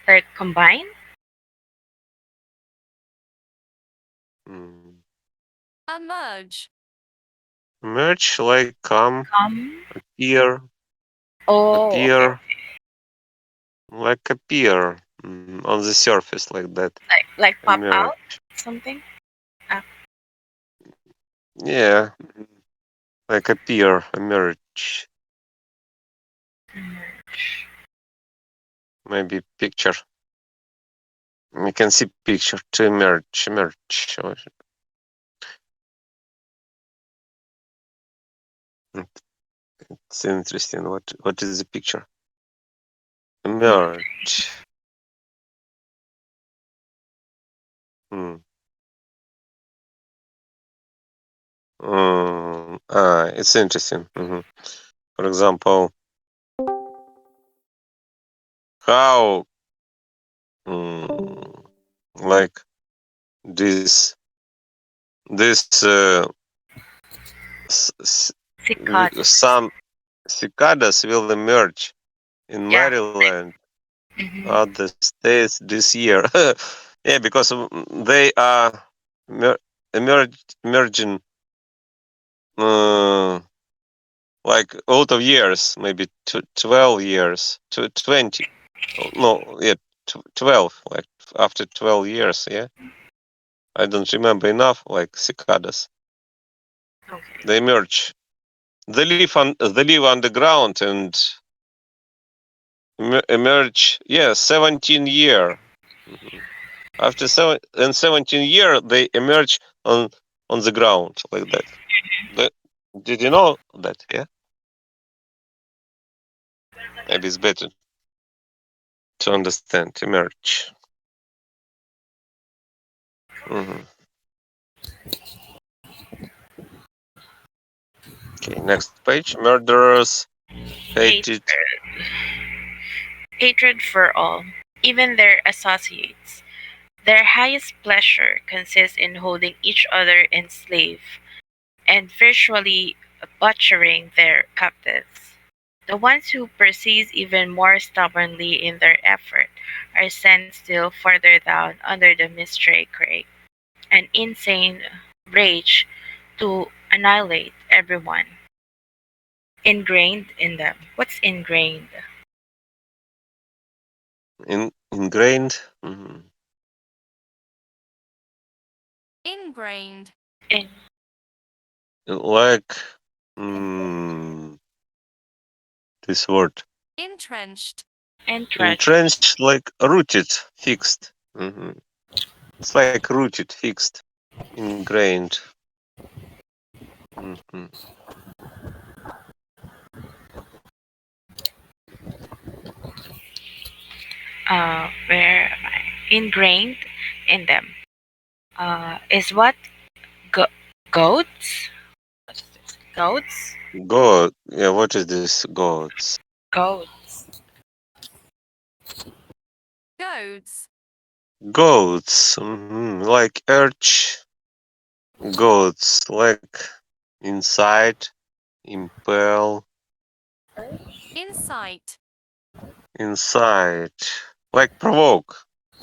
Like combine, Mm. Emerge. Emerge like come, come. appear, Oh, okay. appear, like appear on the surface like that. Like pop Emerge. out something. Up, Yeah, like appear, emerge. emerge. Maybe picture. We can see picture to emerge, emerge. It's interesting. What is the picture? Emerge. Hmm. It's interesting. For example, how mm, like this Cicadas. some cicadas will emerge in Yeah. Maryland, Mm-hmm. other states this year. Yeah, because they are emerging like a lot of years, maybe 12 years to 20. No, yeah, 12, like after 12 years, yeah. I don't remember enough, like cicadas. Okay. They emerge. They live underground and emerge, yeah, 17 year. Mhm. After 17 year, they emerge on the ground like that. The- did you know that? Yeah, maybe it's better to understand. Emerge. hmm Okay, next page. Murderers hated. Hatred. Hatred for all, even their associates. Their highest pleasure consists in holding each other enslaved and virtually butchering their captives. The ones who persist even more stubbornly in their effort are sent still further down under the mystery crate, an insane rage to annihilate everyone ingrained in them. What's ingrained? Ingrained. Ingrained. In, Like mm, this word. Entrenched. entrenched. Entrenched, like rooted, fixed. It's like rooted, fixed, ingrained. hmm Where am I? Ingrained in them. Is what go- goats? What's this? Goats? God, yeah. What is this? Gods. Goats. Goads. Goats. Like arch goats, like inside, impel, Insight. inside, like provoke.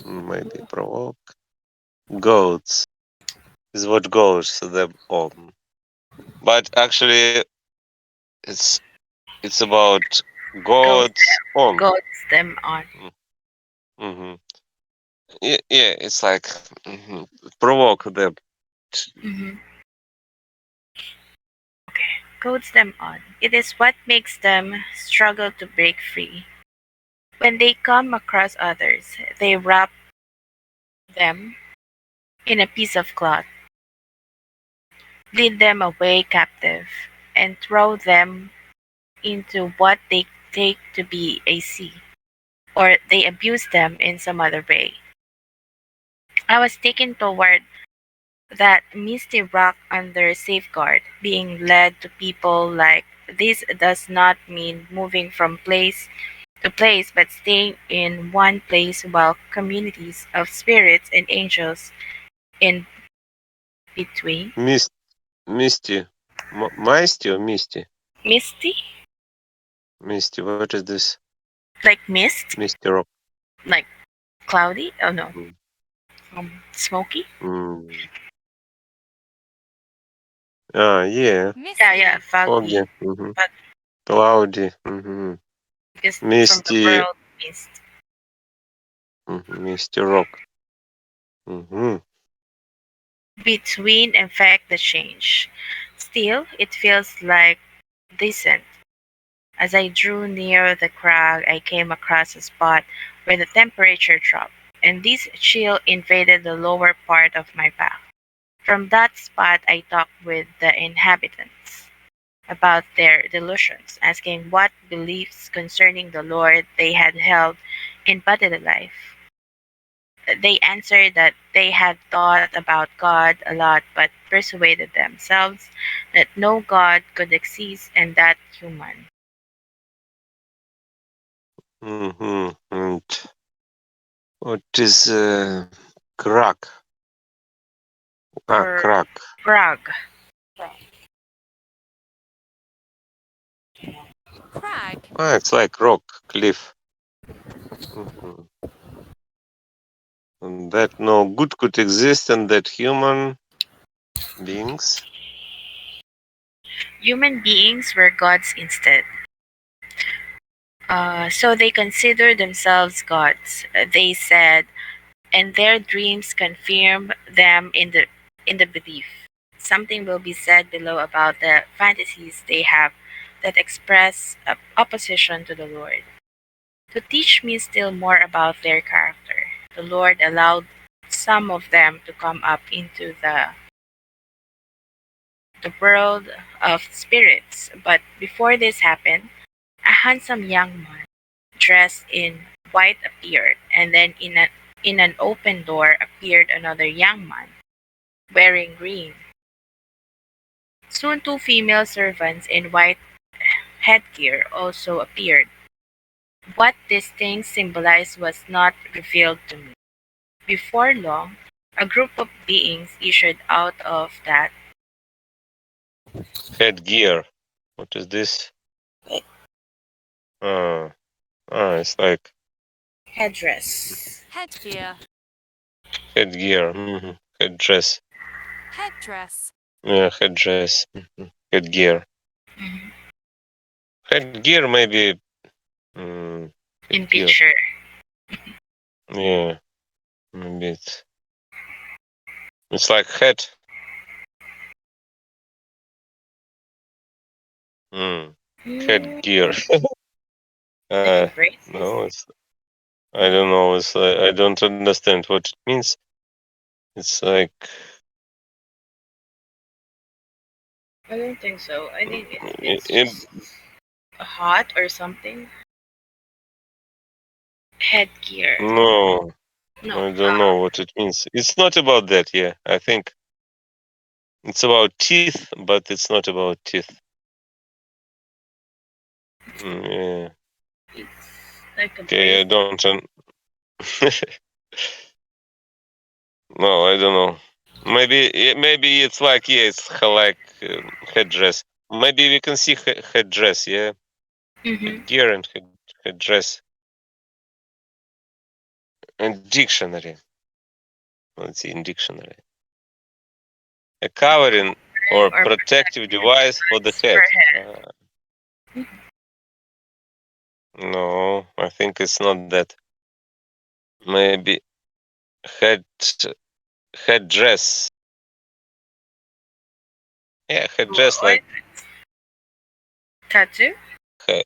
Maybe provoke. Goats is what goes them on. But actually, it's about Goes goats on. goes them on. Mm-hmm. Yeah, it's like provoke them. Hmm. Goads them on. It is what makes them struggle to break free. When they come across others, they wrap them in a piece of cloth, lead them away captive, and throw them into what they take to be a sea, or they abuse them in some other way. I was taken toward that misty rock under safeguard, being led to people like this does not mean moving from place to place, but staying in one place while communities of spirits and angels in between. Misty. Misty or Misty? Misty? Misty, what is this? Like mist? Misty Rock. Like cloudy? Oh no. Mm. Smoky? Mm. Ah, yeah. Yeah, yeah, Misty. foggy. Foggy. Mm-hmm. But Cloudy. Mm-hmm. because from the Misty. world mist. Misty Rock. Mm-hmm. Between effect the change. Still, it feels like decent. As I drew near the crag, I came across a spot where the temperature dropped, and this chill invaded the lower part of my back. From that spot, I talked with the inhabitants about their delusions, asking what beliefs concerning the Lord they had held in bodily life. They answered that they had thought about God a lot but persuaded themselves that no God could exist and that human. Mm-hmm. And what is crack? Ah, Cr- crack. Prague. Crag. Ah, it's like rock, cliff. Mm-hmm. And that no good could exist and that human beings. Human beings were gods instead. So they considered themselves gods. They said, and their dreams confirm them in the belief. Something will be said below about the fantasies they have that express opposition to the Lord. To teach me still more about their character, the Lord allowed some of them to come up into the world of spirits. But before this happened, a handsome young man dressed in white appeared, and then in an open door appeared another young man wearing green. Soon two female servants in white headgear also appeared. What these things symbolized was not revealed to me. Before long, a group of beings issued out of that Headgear. What is this? Ah, it's like headdress. Headgear. headgear. Mm-hmm. Headdress. Headdress. Yeah, headdress. Headgear. Mhm. Headgear maybe. Mm, In headgear. picture. Yeah, maybe it's like head. Mm, headgear. Like uh, a bracelet? no, I don't know. I don't understand what it means. It's like I don't think so. I think i- it's i- just a hat or something. Headgear. no, No. I don't know what it means. It's not about that. Yeah, I think it's about teeth, but it's not about teeth. Yeah. It's like a Okay, I bracelet. don't. No, I don't know. Maybe it's like yeah, it's like headdress. Maybe we can see headdress. Yeah, Mm-hmm. headgear and headdress and dictionary. Let's see in dictionary. A covering or protective device for the head. No, I think it's not that. Maybe headdress. Yeah, headdress like tattoo. head.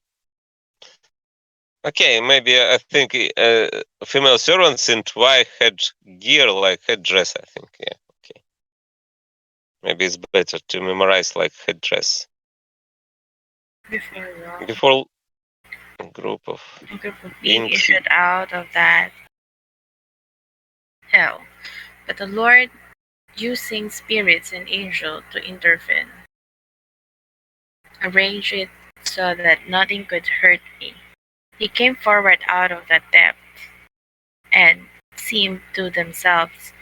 Okay, maybe I think female servants in white headgear like headdress. I think, yeah. Okay, maybe it's better to memorize like headdress before a group of being inks. issued out of that hell. But the Lord, using spirits and angels to intervene, arranged it so that nothing could hurt me. He came forward out of that depth and seemed to themselves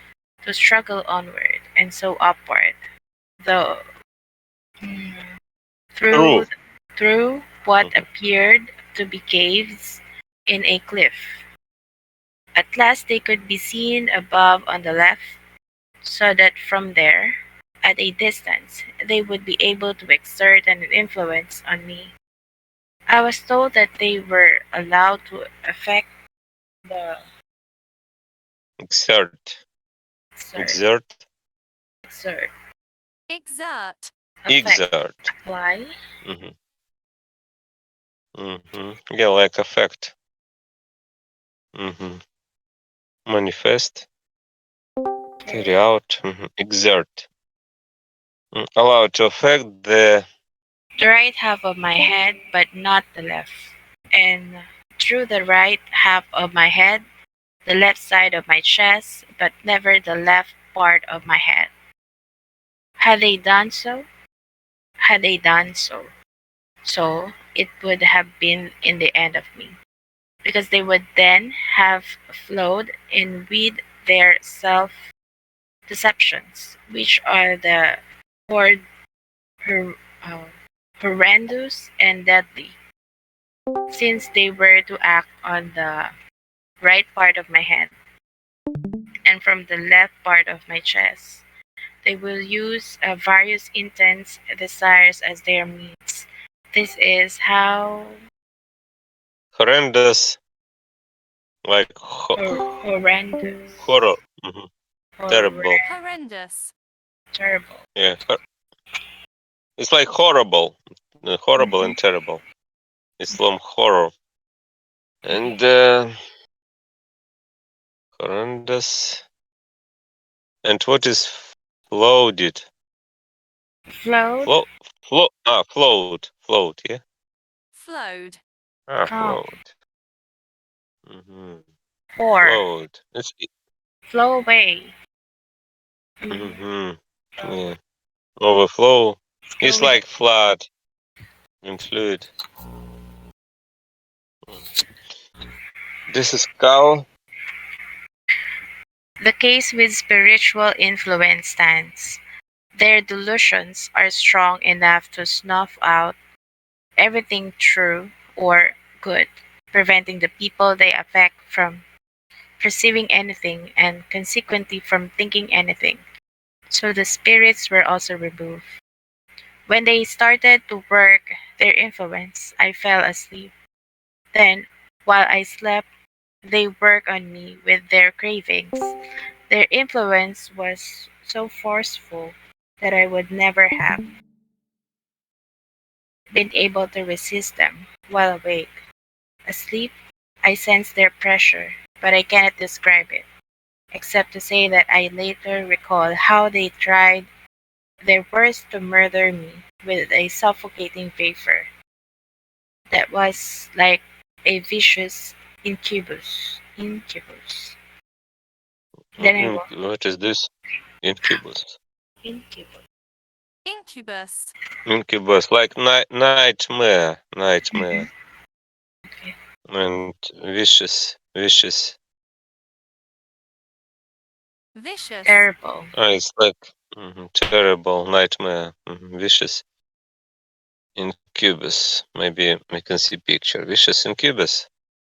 to struggle onward and so upward, though mm, through through what appeared to be caves in a cliff. At last they could be seen above on the left, so that from there, at a distance, they would be able to exert an influence on me. I was told that they were allowed to affect the Exert. exert, Exert. affect, Exert. apply, Yeah, like affect. Manifest. Carry out. Exert. Allowed to affect the the right half of my head, but not the left, and through the right half of my head, the left side of my chest, but never the left part of my head. Had they done so? Had they done so? So it would have been in the end of me, because they would then have flowed in with their self deceptions, which are the hor- hor- uh, horrendous and deadly, since they were to act on the right part of my head and from the left part of my chest. They will use various intense desires as their means. This is how horrendous, like horrendous, horror. Terrible. Horrendous. terrible. Yeah, it's like horrible, horrible and terrible. Islam horror and horrendous. And what is floated? Flowed. Float. Yeah. Flowed. Float. Pour. Float. It's Flow away. yeah. Overflow. It's like flood and fluid. This is cow. The case with spiritual influence stands. Their delusions are strong enough to snuff out everything true or good, preventing the people they affect from perceiving anything and consequently from thinking anything. So the spirits were also removed. When they started to work their influence, I fell asleep. Then, while I slept, they worked on me with their cravings. Their influence was so forceful that I would never have been able to resist them while awake. Asleep, I sensed their pressure, but I cannot describe it, except to say that I later recall how they tried their worst to murder me with a suffocating vapor that was like a vicious incubus. Then I woke. What is this? Incubus. Incubus. Incubus, like nightmare. Okay. And vicious. Vicious. Terrible. It's like terrible nightmare. Vicious incubus. Maybe we can see picture. Vicious incubus.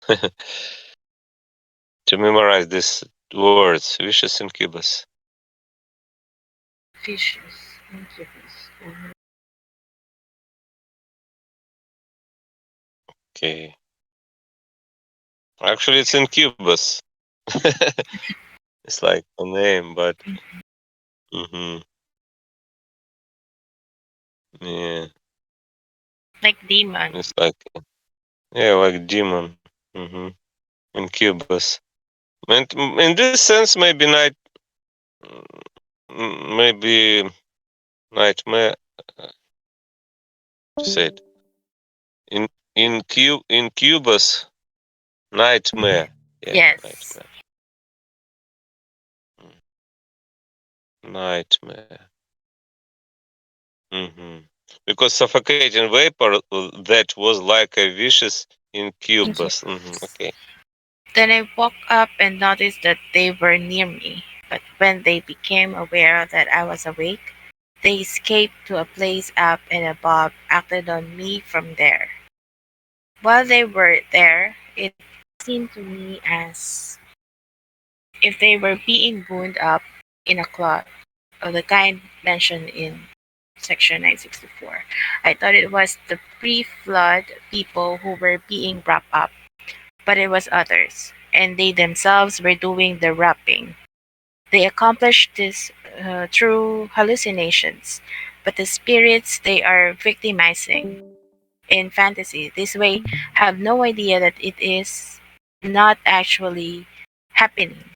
To memorize this words. Vicious incubus. Vicious incubus. Okay. Actually, it's incubus. It's like a name, but hmm yeah, Like demon. it's like like demon. hmm Incubus. And in this sense, maybe maybe nightmare. uh, To say it incubus nightmare. Yeah, Yes. nightmare. Mm, Nightmare. hmm Because suffocating vapor that was like a vicious incubus. Incubus. Okay. Then I woke up and noticed that they were near me. But when they became aware that I was awake, they escaped to a place up and above, acted on me from there. While they were there, it seemed to me as if they were being wound up in a cloth of the kind mentioned in section 964. I thought it was the pre-flood people who were being wrapped up, but it was others, and they themselves were doing the wrapping. They accomplished this through hallucinations, but the spirits they are victimizing in fantasy this way have no idea that it is not actually happening.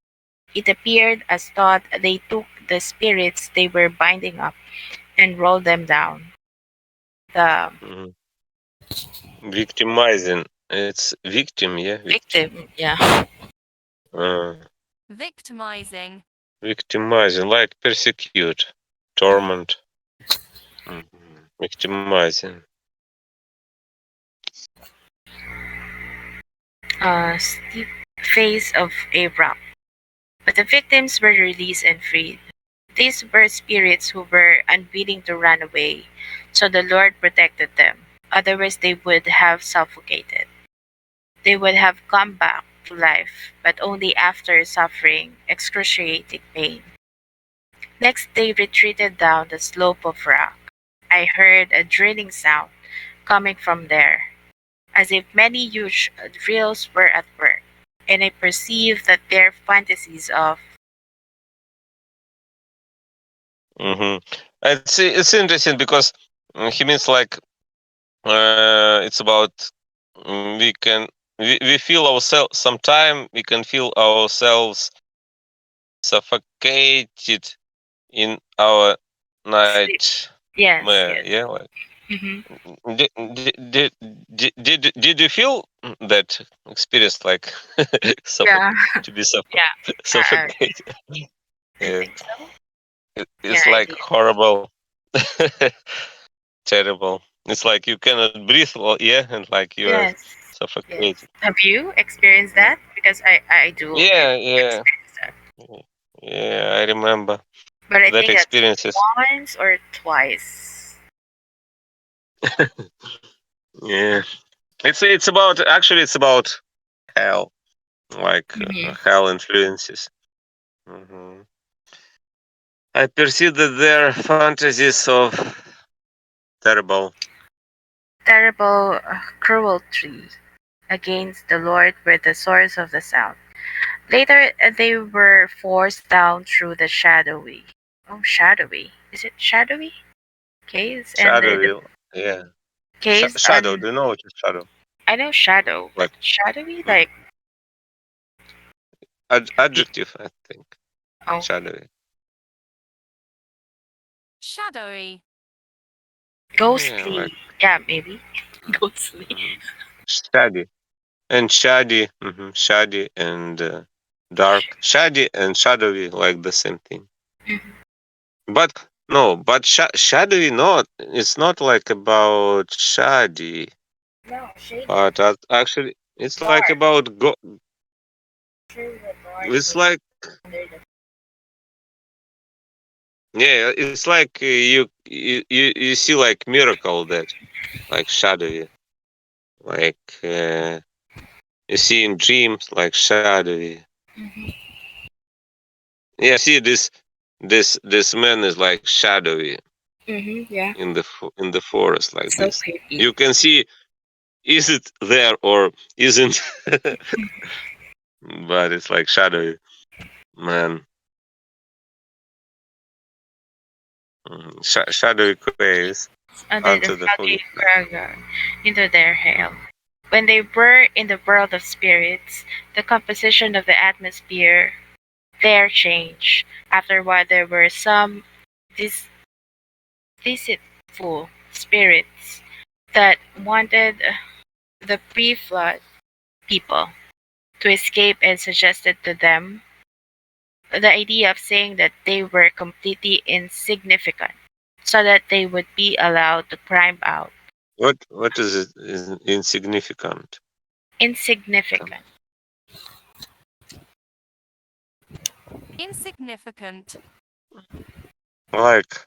It appeared as thought they took the spirits they were binding up and rolled them down. The hmm Victimizing. It's victim, yeah, victim. victim, yeah. Uh, Victimizing. Victimizing, like persecute, torment. Victimizing. Steep face of a rock. But the victims were released and freed. These were spirits who were unwilling to run away, so the Lord protected them. Otherwise, they would have suffocated. They would have come back to life, but only after suffering excruciating pain. Next, they retreated down the slope of rock. I heard a drilling sound coming from there, as if many huge drills were at work, and I perceived that their fantasies of hmm It's interesting because he means like it's about we feel ourselves sometime we can feel ourselves suffocated in our sleep. Yes, nightmare. yes. Yeah, like Hmm. did you feel that experience like Yeah, to be yeah. suffocated? I Yeah, think so. Yeah, it's I like did. horrible, terrible. It's like you cannot breathe, yeah, and like you are Yes, suffocated. yes. Have you experienced Mhm. that? Because I do. I Yeah, yeah, experienced that. yeah. I remember But I that think that's experiences. once or twice. Yeah, it's about actually it's about hell, like Hmm. hell influences. hmm I perceive that their fantasies of terrible. Terrible cruelty against the Lord were the source of the sound. Later, they were forced down through the shadowy. Oh, shadowy. Is it shadowy? Caves and the Shadowy, yeah. caves Shadow. and Do you know what is shadow? I know shadow, but Like shadowy mm, like adjective, I think. oh Shadowy. Shadowy. Yeah, like ghostly. Yeah, maybe ghostly. mhm. Shady shady and dark. Shady and shadowy, like the same thing. Mhm. But no, but shadowy not. It's not like about shady, No, shady. but actually it's like Dark. about Sure, the Lord It's was like under the yeah, it's like you see like miracle that like shadowy, like you see in dreams like shadowy. Mhm. Yeah, see this man is like shadowy Yeah. in the forest like So this. creepy. You can see, is it there or isn't? But it's like shadowy, man. Shadowy caves Under the onto the foggy foggy. foreground into their hail. When they were in the world of spirits, the composition of the atmosphere there changed. After a while, there were some dis- deceitful spirits that wanted the pre-flood people to escape and suggested to them the idea of saying that they were completely insignificant so that they would be allowed to climb out. What is it? Is insignificant? Insignificant. Insignificant. Like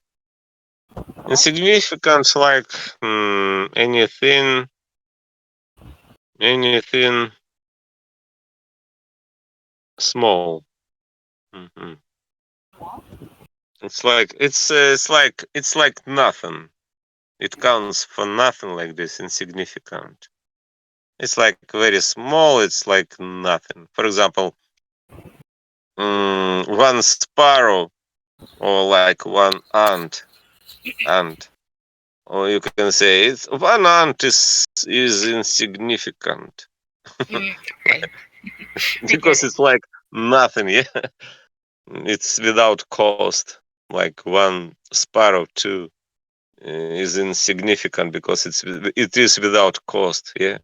insignificant, like anything small. hmm it's like nothing. It counts for nothing like this. Insignificant. It's like very small. It's like nothing. For example, one sparrow or like one ant, or you can say it's one ant is insignificant Okay. because it's like nothing. Yeah, it's without cost. Like one sparrow too is insignificant because it is without cost. Yeah.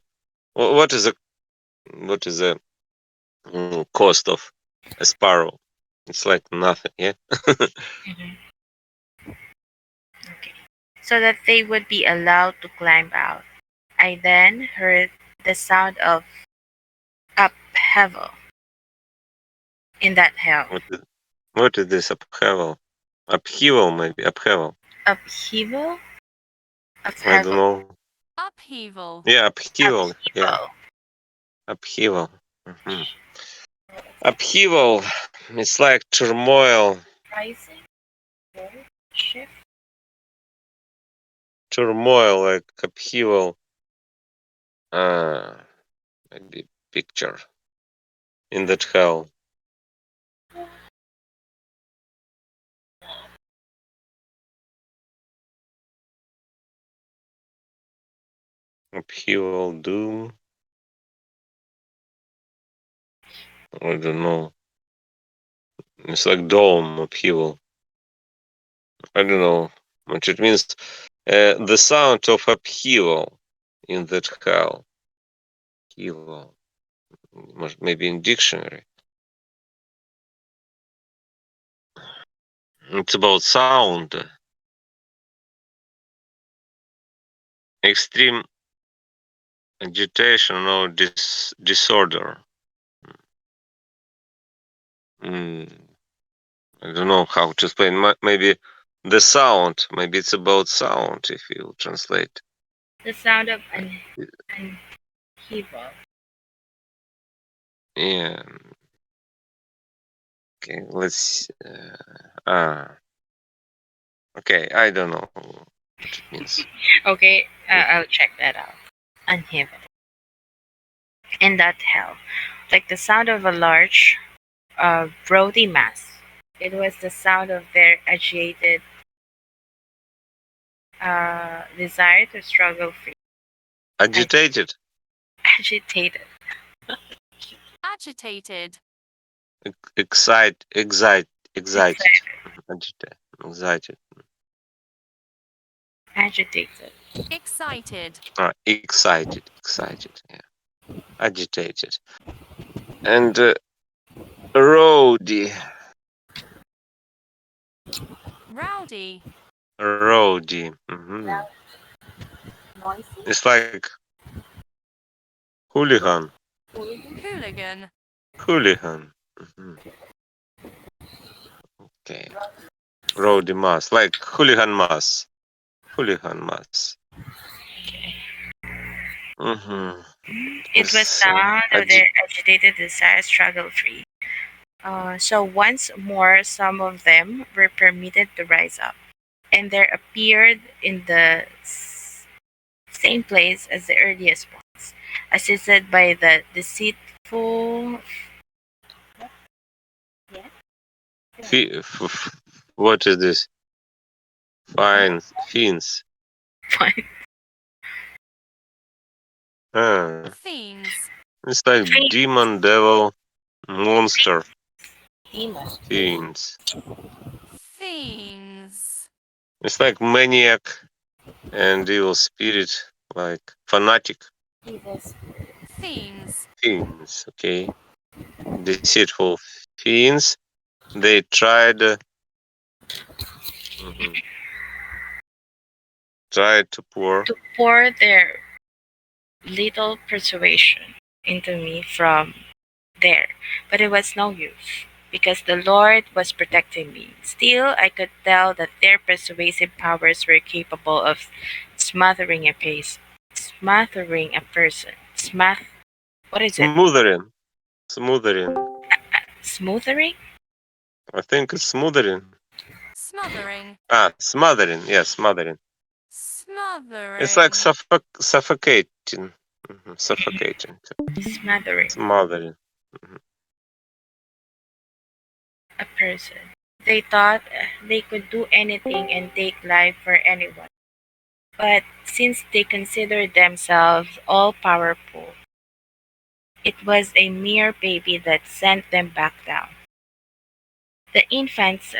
What is the cost of a sparrow? It's like nothing. Yeah. Mhm. Okay. So that they would be allowed to climb out. I then heard the sound of upheaval in that hell. What is this upheaval? Upheaval, maybe upheaval. Upheaval? I don't Upheaval. know. Upheaval. Yeah, upheaval. Yeah, Upheaval. upheaval. hmm Upheaval. It's like turmoil. Rising? Roll? Shift? Turmoil, like upheaval. Maybe picture in that hell. Upheaval, doom. I don't know. It's like dome upheaval. I don't know what it means. The sound of upheaval in that hell. Upheaval. Maybe in dictionary. It's about sound. Extreme agitation or disorder. Mm, I don't know how to explain. Maybe the sound. Maybe it's about sound if you translate. The sound of upheaval. Yeah. Okay. Let's. Okay. I don't know what it means. Okay, I'll check that out. Upheaval. In that hell. Like the sound of a large, rowdy mass. It was the sound of their agitated desire to struggle free. Agitated. Agitated. Agitated. Excited. Excited. Agitated. Excited. Agitated. Excited. Excited. Yeah. Agitated. And rowdy. Rowdy. Rowdy. Noisy. It's like hooligan. Hooligan. Hooligan. hmm Okay. Rowdy mass. Like hooligan mass. Hooligan mass. Mm-hmm. It was sound of their agitated desire struggle free. So once more, some of them were permitted to rise up, and there appeared in the same place as the earliest ones, assisted by the deceitful. Yeah. What is this? Fines, fiends. Fine. Ah, Fiends. it's like demon, devil, monster, Demon. fiends. Fiends. It's like maniac and evil spirit, like fanatic. Jesus. Fiends. Fiends, okay. Deceitful fiends. They tried. Mhm, tried to pour. To pour their little persuasion into me from there, but it was no use, because the Lord was protecting me. Still, I could tell that their persuasive powers were capable of smothering a pace, smothering a person. What is it? Smothering. Smothering. Smoothering? I think it's smothering. Smothering. Ah, smothering. Yeah, smothering. It's like Smothering. suffocating. Suffocating. Smothering Smothering. Mhm. a person. They thought they could do anything and take life for anyone. But since they considered themselves all powerful, it was a mere baby that sent them back down. The infant's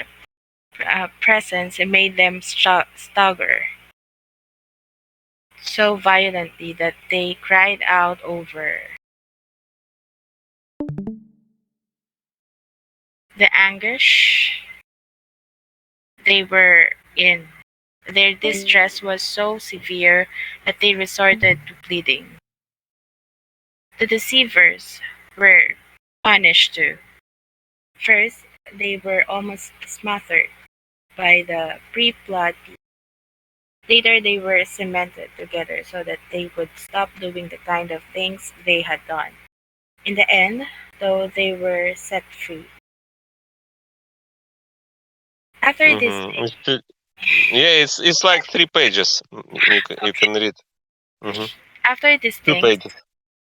presence made them stagger so violently that they cried out over the anguish they were in. Their distress was so severe that they resorted to pleading. The deceivers were punished too. First, they were almost smothered by the pre-flood. Later, they were cemented together so that they would stop doing the kind of things they had done. In the end, though, they were set free. After this Mm-hmm. Yeah, it's like 3 pages. You can read. Mm-hmm. after these Two things, pages.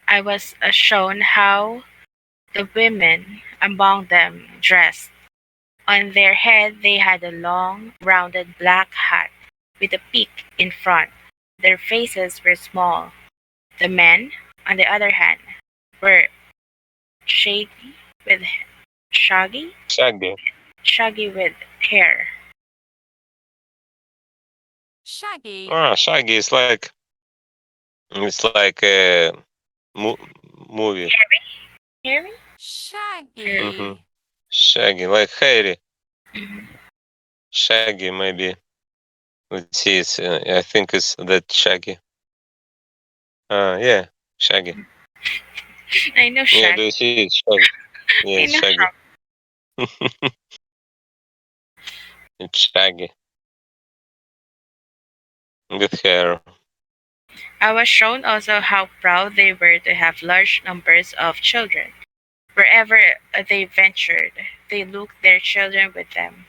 I was shown how the women among them dressed. On their head, they had a long, rounded black hat with a peak in front. Their faces were small. The men, on the other hand, were shaggy with shaggy, Shaggy. shaggy with hair. Shaggy. Ah, shaggy is like it's like a mo- movie. Hairy? Mm-hmm. Shaggy. Shaggy, like hairy. Mhm. Shaggy, maybe. Let's see. It's I think it's that shaggy. Yeah, shaggy. I know Yeah, shag. do you see it? Shaggy. Yeah, I it's know shaggy. shag. It's shaggy with hair. I was shown also how proud they were to have large numbers of children. Wherever they ventured, they took their children with them,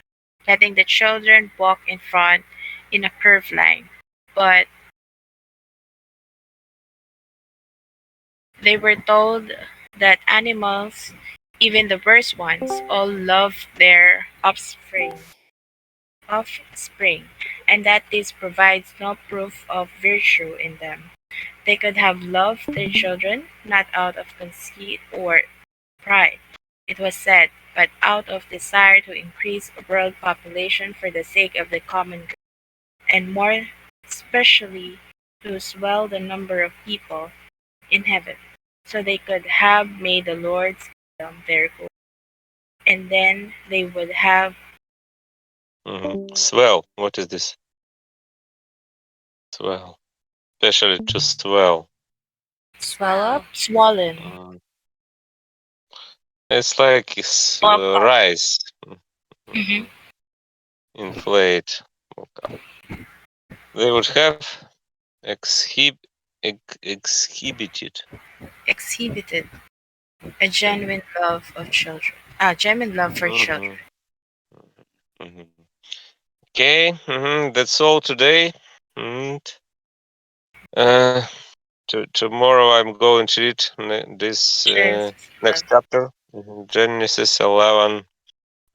letting the children walk in front in a curved line. But they were told that animals, even the worst ones, all love their offspring, and that this provides no proof of virtue in them. They could have loved their children not out of conceit or pride, it was said, but out of desire to increase world population for the sake of the common good, and more especially to swell the number of people in heaven, so they could have made the Lord's kingdom their goal, and then they would have Swell. What is this? Swell. Especially to swell. swell up, swollen, Mm. It's like it's, bulk up. rise. Mhm. Mhm. Inflate. They would have exhib- exhibited Exhibited a genuine love of children. genuine love for children. Mhm. Okay, that's all today. And uh, tomorrow I'm going to read this Genesis next 11. chapter, Genesis 11.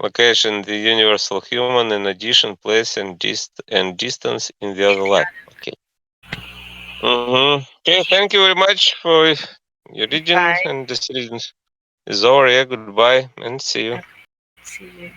Location: the universal human, in addition, place and distance in the other life. Okay. Okay. Thank you very much for your reading, Bye. and this reading is over. Yeah. Goodbye, and see you. Okay, see you.